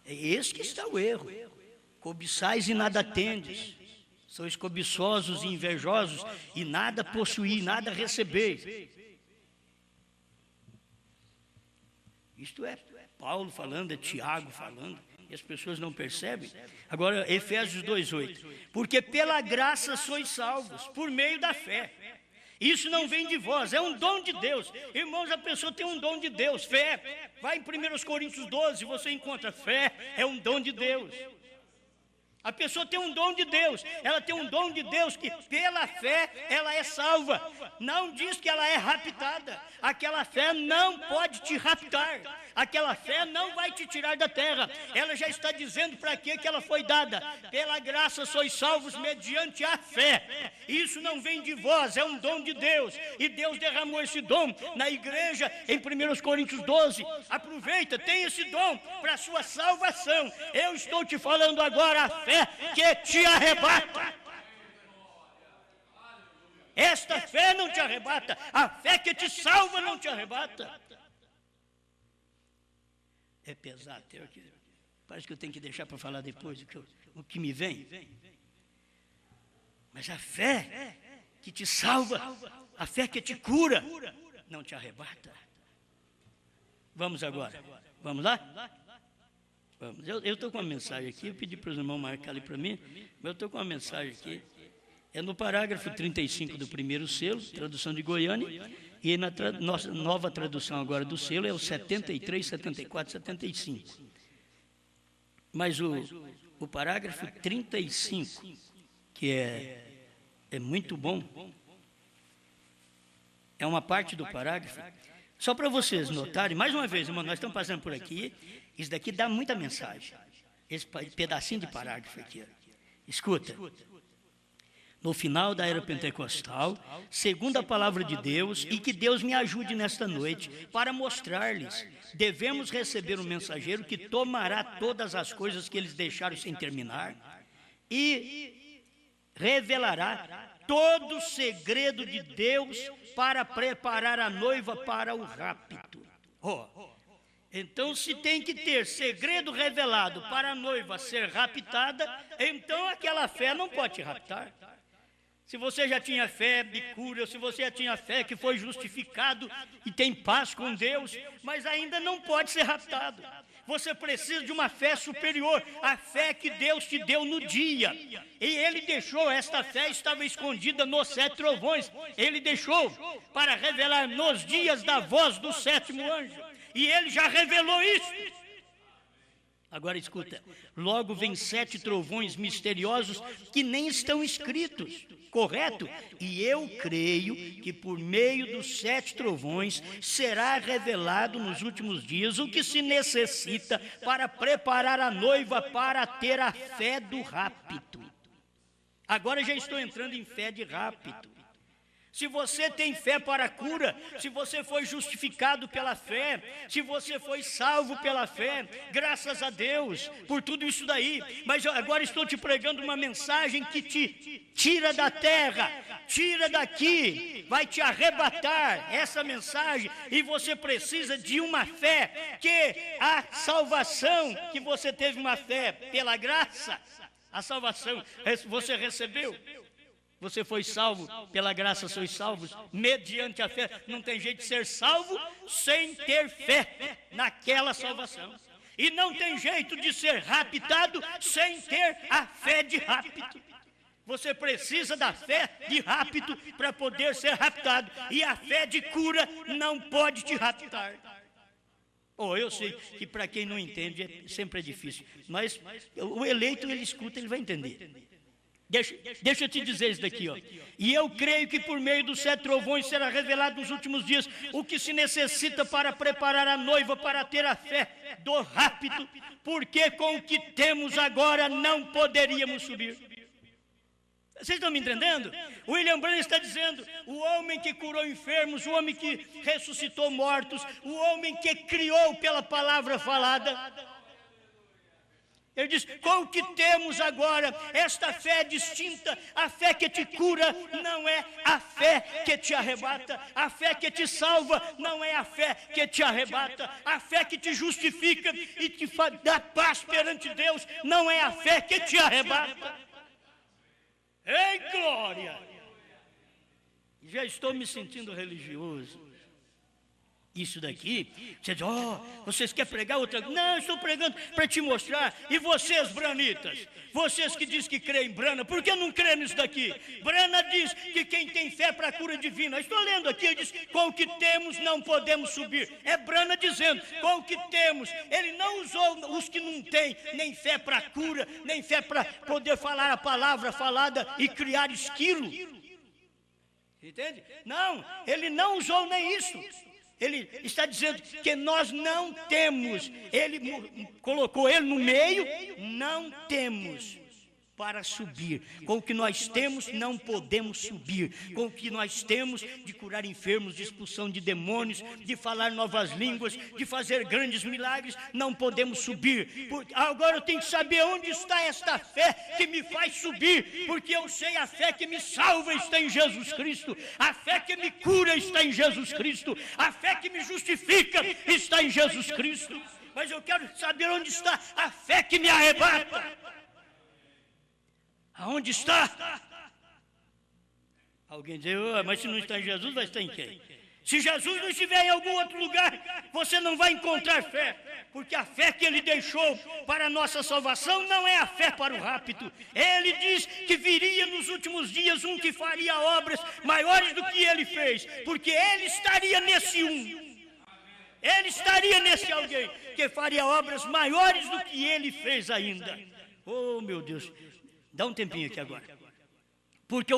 É esse que está o erro. Cobiçais e nada tendes. Sois cobiçosos e invejosos e nada possuís, nada recebeis. Isto é Paulo falando, é Tiago falando, e as pessoas não percebem. Agora, Efésios 2:8. Porque pela graça sois salvos, por meio da fé. Isso não vem de vós, é um dom de Deus. Irmãos, a pessoa tem um dom de Deus, fé. Vai em 1 Coríntios 12, você encontra fé, é um dom de Deus. A pessoa tem um dom de Deus, ela tem um dom de Deus que pela fé ela é salva. Não diz que ela é raptada, aquela fé não pode te raptar, aquela fé não vai te tirar da terra. Ela já está dizendo para que ela foi dada. Pela graça sois salvos mediante a fé. Isso não vem de vós, é um dom de Deus. E Deus derramou esse dom na igreja em 1 Coríntios 12. Aproveita, tem esse dom para a sua salvação. Eu estou te falando agora a fé que te arrebata. Esta fé não te arrebata. A fé que te salva não te arrebata. É pesado. Parece que eu tenho que deixar para falar depois o que me vem. Mas a fé que te salva, a fé que te cura, não te arrebata. Vamos agora. Vamos lá? Vamos. Eu estou com uma mensagem aqui, eu pedi para os irmãos marcar ali para mim, mas eu estou com uma mensagem aqui. É no parágrafo 35 do primeiro selo, tradução de Goiânia, e na nossa nova tradução agora do selo é o 73, 74, 75. Mas o parágrafo 35, que é muito bom, é uma parte do parágrafo, só para vocês notarem, mais uma vez, irmão, nós estamos passando por aqui, isso daqui dá muita mensagem, esse pedacinho de parágrafo aqui. Escuta. No final da era pentecostal, segundo a palavra de Deus, e que Deus me ajude nesta noite para mostrar-lhes, devemos receber um mensageiro que tomará todas as coisas que eles deixaram sem terminar e revelará todo o segredo de Deus para preparar a noiva para o rapto. Então, se tem que ter segredo revelado para a noiva ser raptada, então aquela fé não pode te raptar. Se você já tinha fé de cura, se você já tinha fé que foi justificado e tem paz com Deus, mas ainda não pode ser raptado. Você precisa de uma fé superior, a fé que Deus te deu no dia. E Ele deixou, esta fé estava escondida nos 7 trovões. Ele deixou para revelar nos dias da voz do 7º anjo. E Ele já revelou isso. Agora escuta, logo vem 7 trovões misteriosos que nem estão escritos, correto? E eu creio que por meio dos 7 trovões será revelado nos últimos dias o que se necessita para preparar a noiva para ter a fé do rapto. Agora já estou entrando em fé de rapto. Se você tem fé para a cura, se você foi justificado pela fé, se você foi salvo pela fé, graças a Deus por tudo isso daí. Mas agora estou te pregando uma mensagem que te tira da terra, tira daqui, vai te arrebatar essa mensagem. E você precisa de uma fé, que a salvação, que você teve uma fé pela graça, a salvação você recebeu. Você foi salvo, pela graça sois salvos, mediante a fé. Não tem jeito de ser salvo sem ter fé naquela salvação. E não tem jeito de ser raptado sem ter a fé de rapto. Você precisa da fé de rapto para poder ser raptado. E a fé de cura não pode te raptar. Eu sei que para quem não entende sempre é difícil. Mas o eleito, ele escuta, ele vai entender. Deixa eu te dizer isso daqui, E eu creio que por meio dos 7 trovões será revelado nos últimos dias o que se necessita para preparar a noiva para ter a fé do rapto, porque com o que temos agora não poderíamos subir. Vocês estão me entendendo? William Branham está dizendo, o homem que curou enfermos, o homem que ressuscitou mortos, o homem que criou pela palavra falada. Ele diz, com o que temos agora, esta fé distinta, a fé que te cura, não é a fé que te arrebata, a fé que te salva, não é a fé que te arrebata, a fé que te justifica e te dá paz perante Deus, não é a fé que te arrebata. Ei, glória! Já estou me sentindo religioso. Isso daqui, você diz, vocês querem pregar outra? Não, eu estou pregando para te mostrar. E vocês, branitas, vocês que dizem que creem em Brana, por que não creem nisso daqui? Brana diz que quem tem fé para a cura divina. Eu estou lendo aqui, ele diz, com o que temos não podemos subir. É Brana dizendo, com o que temos. Ele não usou os que não têm nem fé para a cura, nem fé para poder falar a palavra falada e criar esquilo. Entende? Não, ele não usou nem isso. Ele está dizendo que nós não temos, ele colocou ele no meio, não temos para subir. Com o que nós temos, não podemos subir. Com o que nós temos de curar enfermos, de expulsão de demônios, de falar novas línguas, de fazer grandes milagres, não podemos subir. Agora eu tenho que saber onde está esta fé que me faz subir, porque eu sei a fé que me salva está em Jesus Cristo, a fé que me cura está em Jesus Cristo, a fé que me justifica está em Jesus Cristo. Mas eu quero saber onde está a fé que me arrebata. Aonde está? Alguém diz, mas se não está em Jesus, vai estar em quem? Se Jesus não estiver em algum outro lugar, você não vai encontrar fé, porque a fé que Ele deixou para a nossa salvação não é a fé para o rapto. Ele diz que viria nos últimos dias um que faria obras maiores do que Ele fez, porque Ele estaria nesse um. Ele estaria nesse alguém que faria obras maiores do que Ele fez ainda. Oh, meu Deus! Dá um tempinho aqui agora. Porque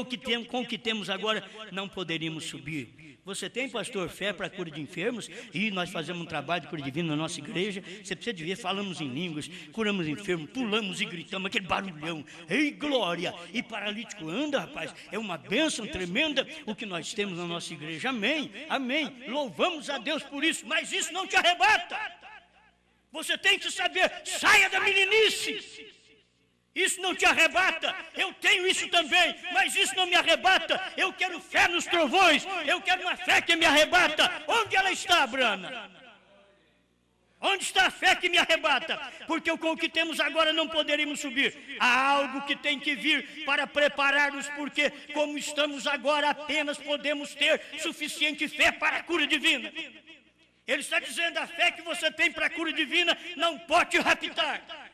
com o que temos agora, não poderíamos subir. Você tem, pastor, fé para a cura de enfermos? E nós fazemos um trabalho de cura divina na nossa igreja. Você precisa de ver, falamos em línguas, curamos enfermos, pulamos e gritamos, aquele barulhão. Ei, glória! E paralítico anda, rapaz. É uma bênção tremenda o que nós temos na nossa igreja. Amém, amém. Louvamos a Deus por isso, mas isso não te arrebata. Você tem que saber, saia da meninice. Isso não te arrebata, eu tenho isso também, mas isso não me arrebata. Eu quero fé nos trovões, eu quero uma fé que me arrebata. Onde ela está, Brana? Onde está a fé que me arrebata? Porque com o que temos agora não poderíamos subir. Há algo que tem que vir para preparar-nos, porque como estamos agora apenas podemos ter suficiente fé para a cura divina. Ele está dizendo, a fé que você tem para a cura divina não pode te raptar.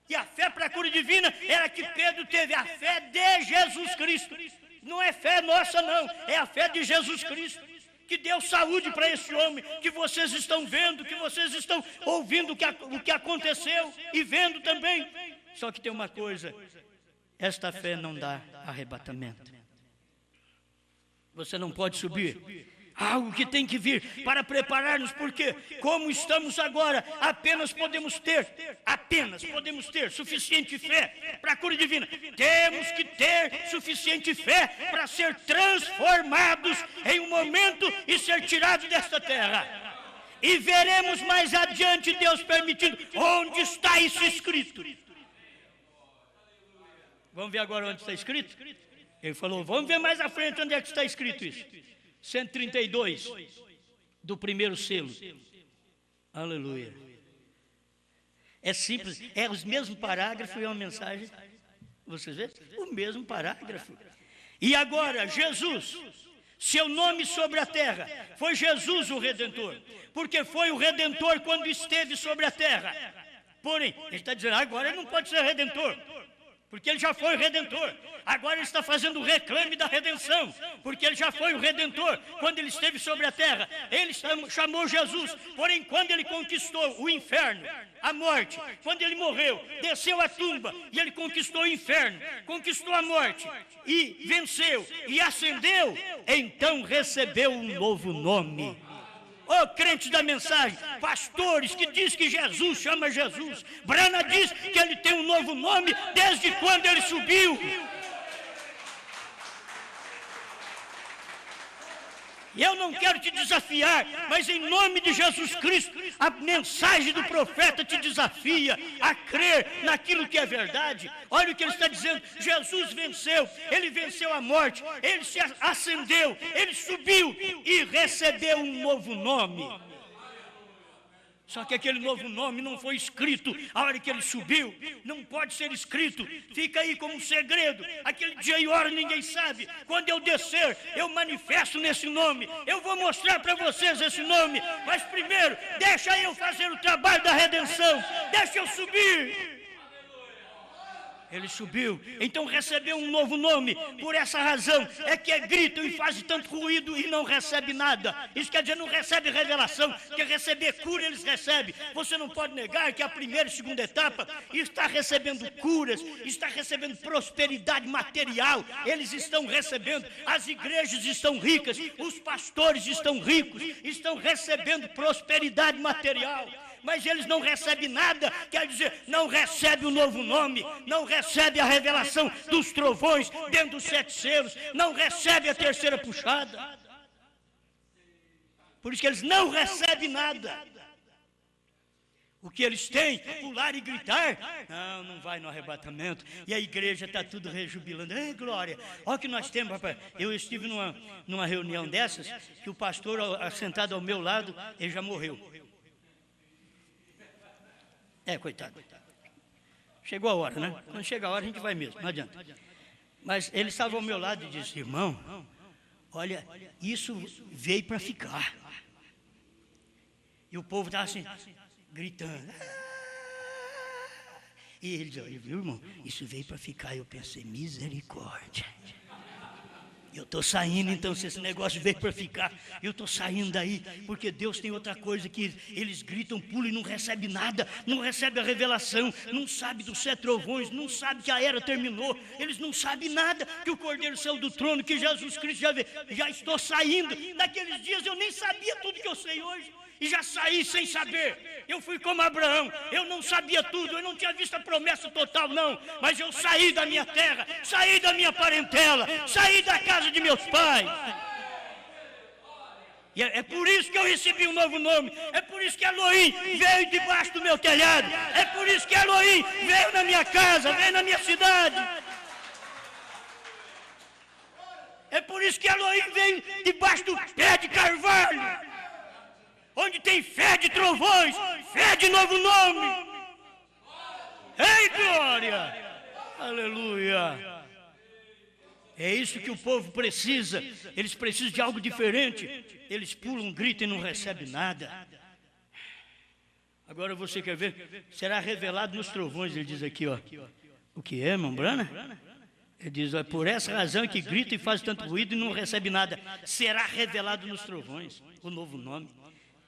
E a fé para a cura divina era a que Pedro teve, a fé de Jesus Cristo. Não é fé nossa não, é a fé de Jesus Cristo, que deu saúde para esse homem, que vocês estão vendo, que vocês estão ouvindo o que aconteceu e vendo também. Só que tem uma coisa, esta fé não dá arrebatamento. Você não pode subir. Algo que tem que vir para preparar-nos, porque como estamos agora, apenas podemos ter suficiente fé para a cura divina. Temos que ter suficiente fé para ser transformados em um momento e ser tirados desta terra. E veremos mais adiante, Deus permitindo, onde está isso escrito. Vamos ver agora onde está escrito? Ele falou, vamos ver mais à frente onde é que está escrito isso. 132 do primeiro selo. Aleluia. É simples, é os mesmos parágrafos e uma mensagem. Vocês vê? O mesmo parágrafo. E agora, Jesus, seu nome sobre a terra, foi Jesus o Redentor, porque foi o Redentor quando esteve sobre a terra. Porém, ele está dizendo, agora ele não pode ser Redentor, porque ele já foi o Redentor. Agora ele está fazendo o reclame da redenção, porque ele já foi o Redentor quando ele esteve sobre a terra. Ele chamou Jesus, porém quando ele conquistou o inferno, a morte, quando ele morreu, desceu à tumba e ele conquistou o inferno, conquistou a morte e venceu e ascendeu, então recebeu um novo nome. Ô crentes da mensagem, pastores que diz que Jesus chama Jesus, Brana diz que ele tem um novo nome desde quando ele subiu. Eu não quero te desafiar, mas em nome de Jesus Cristo, a mensagem do profeta te desafia a crer naquilo que é verdade. Olha o que ele está dizendo, Jesus venceu, ele venceu a morte, ele se ascendeu, ele subiu e recebeu um novo nome. Só que aquele novo nome não foi escrito a hora que ele subiu, não pode ser escrito, fica aí como um segredo. Aquele dia e hora ninguém sabe. Quando eu descer, eu manifesto nesse nome, eu vou mostrar para vocês esse nome. Mas primeiro, deixa eu fazer o trabalho da redenção, deixa eu subir. Ele subiu, então recebeu um novo nome. Por essa razão é que gritam e fazem tanto ruído e não recebe nada. Isso quer dizer, não recebe revelação, porque receber cura eles recebem. Você não pode negar que a primeira e segunda etapa está recebendo curas, está recebendo prosperidade material. Eles estão recebendo, as igrejas estão ricas, os pastores estão ricos, estão recebendo prosperidade material. Mas eles não recebem nada, quer dizer, não recebe o novo nome, não recebe a revelação dos trovões dentro dos 7 selos, não recebe a terceira puxada. Por isso que eles não recebem nada. O que eles têm, pular e gritar, não vai no arrebatamento. E a igreja está tudo rejubilando. Ei, glória, olha o que nós temos, rapaz. Eu estive numa reunião dessas, que o pastor, sentado ao meu lado, ele já morreu. Coitado. Chegou a hora, né? Quando chega a hora, a gente vai mesmo, não adianta. Mas ele estava ao meu lado e disse, irmão, olha, isso veio para ficar. E o povo estava assim, gritando. E ele disse, viu, irmão, isso veio para ficar. Eu pensei, misericórdia. Eu estou saindo, então, se esse negócio veio para ficar, eu estou saindo daí, porque Deus tem outra coisa que eles gritam, pulam e não recebem nada, não recebem a revelação, não sabem dos 7 trovões, não sabem que a era terminou, eles não sabem nada, que o Cordeiro saiu do trono, que Jesus Cristo já estou saindo. Naqueles dias eu nem sabia tudo que eu sei hoje. E já saí sem saber. Eu fui como Abraão, eu não sabia tudo, eu não tinha visto a promessa total não, mas eu saí da minha terra, saí da minha parentela, saí da casa de meus pais. E é por isso que eu recebi um novo nome. É por isso que Elohim veio debaixo do meu telhado. É por isso que Elohim veio na minha casa, veio na minha cidade. É por isso que Elohim veio debaixo do pé de carvalho, onde tem fé de trovões, fé de novo nome. Ei, glória! Aleluia! É isso que o povo precisa. Eles precisam de algo diferente. Eles pulam, gritam e não recebem nada. Agora você quer ver? Será revelado nos trovões, ele diz aqui, ó. O que é, irmão Brana? Ele diz, ó, por essa razão que grita e faz tanto ruído e não recebe nada. Será revelado nos trovões, o novo nome.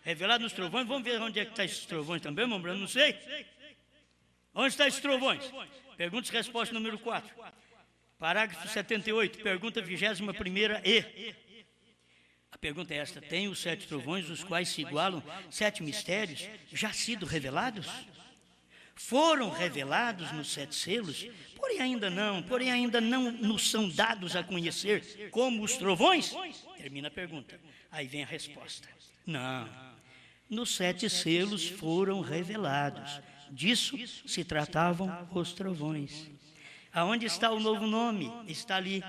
Revelado nos trovões, vamos ver onde é que está esses trovões também, irmão Brana? Não sei. Onde está esses trovões? Perguntas e resposta número 4. Parágrafo 78, pergunta 21ª E. A pergunta é esta: tem os 7 trovões, os quais se igualam 7 mistérios, já sido revelados? Foram revelados nos 7 selos, porém ainda não nos são dados a conhecer como os trovões? Termina a pergunta. Aí vem a resposta. Não, nos 7 selos foram revelados. Disso se tratavam os trovões. Aonde está o novo nome? Está ali,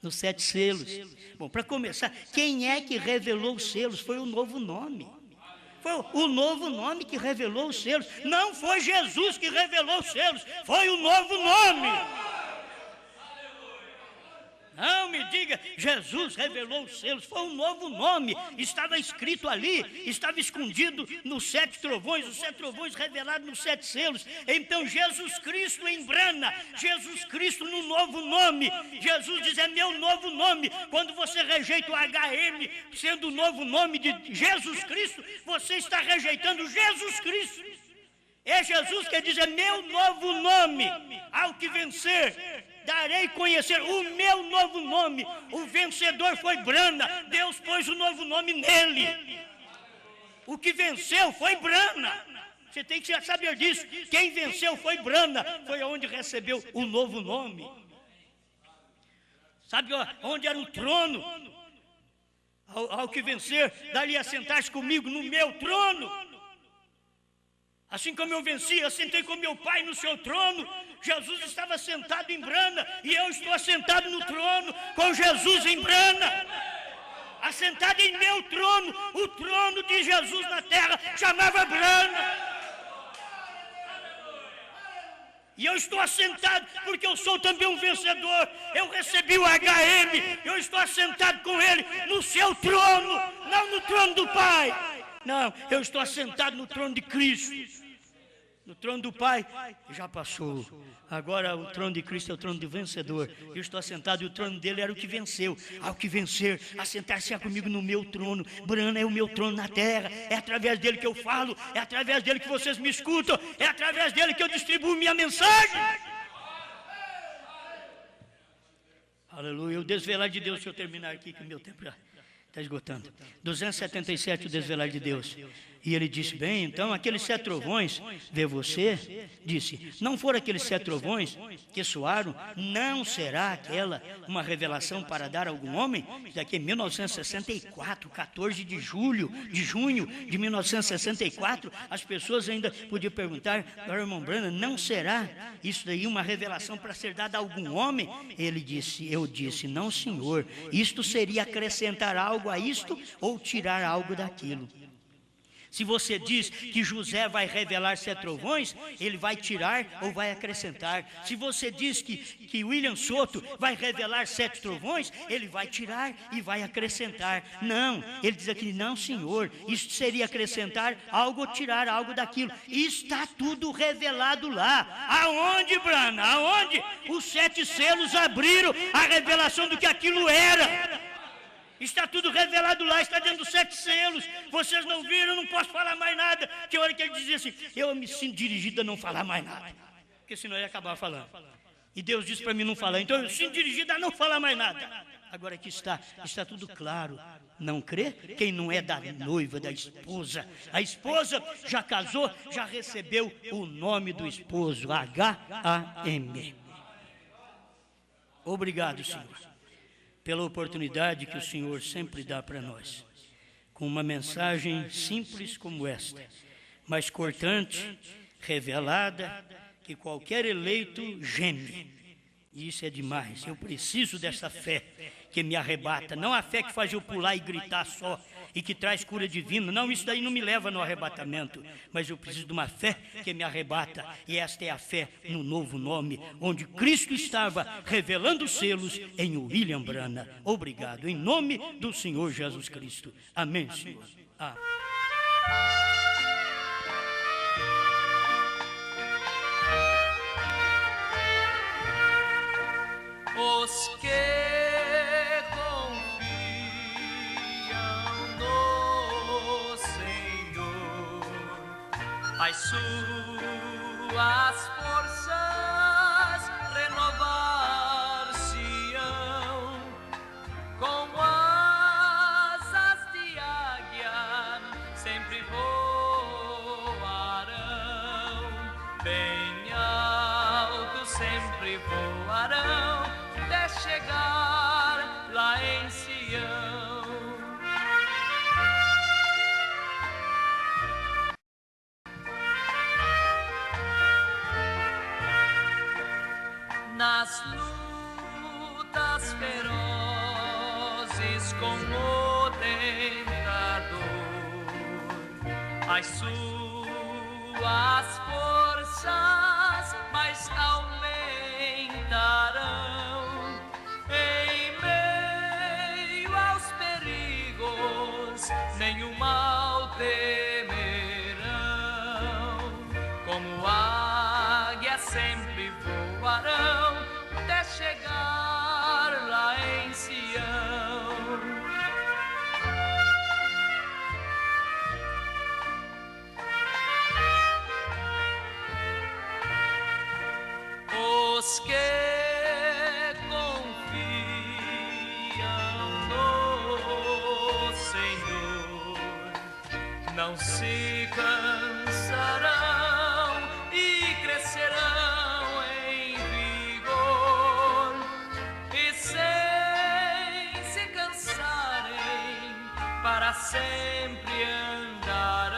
nos 7 selos. Bom, para começar, quem é que revelou os selos? Foi o novo nome. Foi o novo nome que revelou os selos. Não foi Jesus que revelou os selos, foi o novo nome. Não me diga, Jesus revelou os selos, foi um novo nome, estava escrito ali, estava escondido nos 7 trovões, os 7 trovões revelados nos 7 selos. Então Jesus Cristo embrana, Jesus Cristo no novo nome. Jesus diz, é meu novo nome. Quando você rejeita o HM, sendo o novo nome de Jesus Cristo, você está rejeitando Jesus Cristo. É Jesus que diz, é meu novo nome, ao que vencer, darei conhecer o meu novo nome. O vencedor foi Brana, Deus pôs o novo nome nele. O que venceu foi Brana. Você tem que saber disso. Quem venceu foi Brana, foi onde recebeu o novo nome. Sabe onde era o trono? Ao que vencer, dali a sentar-se comigo no meu trono. Assim como eu venci, eu sentei com meu Pai no seu trono. Jesus estava sentado em Brana e eu estou assentado no trono com Jesus em Brana. Assentado em meu trono, o trono de Jesus na terra chamava Brana. E eu estou assentado porque eu sou também um vencedor. Eu recebi o HM, eu estou assentado com ele no seu trono, não no trono do Pai. Não, eu estou assentado no trono de Cristo. No trono do Pai já passou. Agora o trono de Cristo é o trono do vencedor. Eu estou assentado e o trono dele era o que venceu. Ao que vencer, assentar-se comigo no meu trono. Brana é o meu trono na terra. É através dele que eu falo. É através dele que vocês me escutam. É através dele que eu distribuo minha mensagem. Aleluia. O desvelar de Deus, deixa eu terminar aqui que o meu tempo já está esgotando. 277, o desvelar de Deus. E ele disse, bem, então aqueles 7 trovões, vê você, disse, não foram aqueles 7 trovões que soaram, não será aquela uma revelação para dar a algum homem? Daqui em 1964, 14 de junho de 1964, as pessoas ainda podiam perguntar, irmão Brana, não será isso daí uma revelação para ser dada a algum homem? Ele disse, eu disse, não senhor, isto seria acrescentar algo a isto ou tirar algo daquilo. Se você diz que José vai revelar 7 trovões, ele vai tirar ou vai acrescentar. Se você diz que William Soto vai revelar 7 trovões, ele vai tirar e vai acrescentar. Não, ele diz aqui, não senhor, isso seria acrescentar algo ou tirar algo daquilo. Está tudo revelado lá. Aonde, Brana? Aonde? Os 7 selos abriram a revelação do que aquilo era. Está tudo revelado lá, está dentro dos 7 selos. Vocês não viram, eu não posso falar mais nada. Que hora que ele dizia assim, eu me sinto dirigido a não falar mais nada. Porque senão eu ia acabar falando. E Deus disse para mim não falar, então eu me sinto dirigido a não falar mais nada. Agora aqui está tudo claro. Não crê? Quem não é da noiva, da esposa. A esposa já casou, já recebeu o nome do esposo, H-A-M. Obrigado, Senhor, pela oportunidade que o Senhor sempre dá para nós. com uma mensagem simples como esta, mas cortante, revelada, que qualquer eleito geme. E isso é demais. Eu preciso dessa fé que me arrebata, não a fé que faz eu pular e gritar só e que traz cura divina. Não, isso daí não me leva no arrebatamento, mas eu preciso de uma fé que me arrebata, e esta é a fé no novo nome, onde Cristo estava revelando os selos em William Branham. Obrigado, em nome do Senhor Jesus Cristo. Amém, Senhor. Amém. Os que confiam no Senhor, as suas forças renovar-se-ão, com asas de águia sempre voarão, bem alto sempre voarão, até chegar lá em Sião. Nas lutas ferozes com o tentador, as suas forças mais aumentarão, em meio aos perigos nenhum mal temerão, como águia sempre voarão, até chegar lá em Sião. Os que confiam no Senhor não se cansarão e crescerão em vigor, e sem se cansarem para sempre andarão.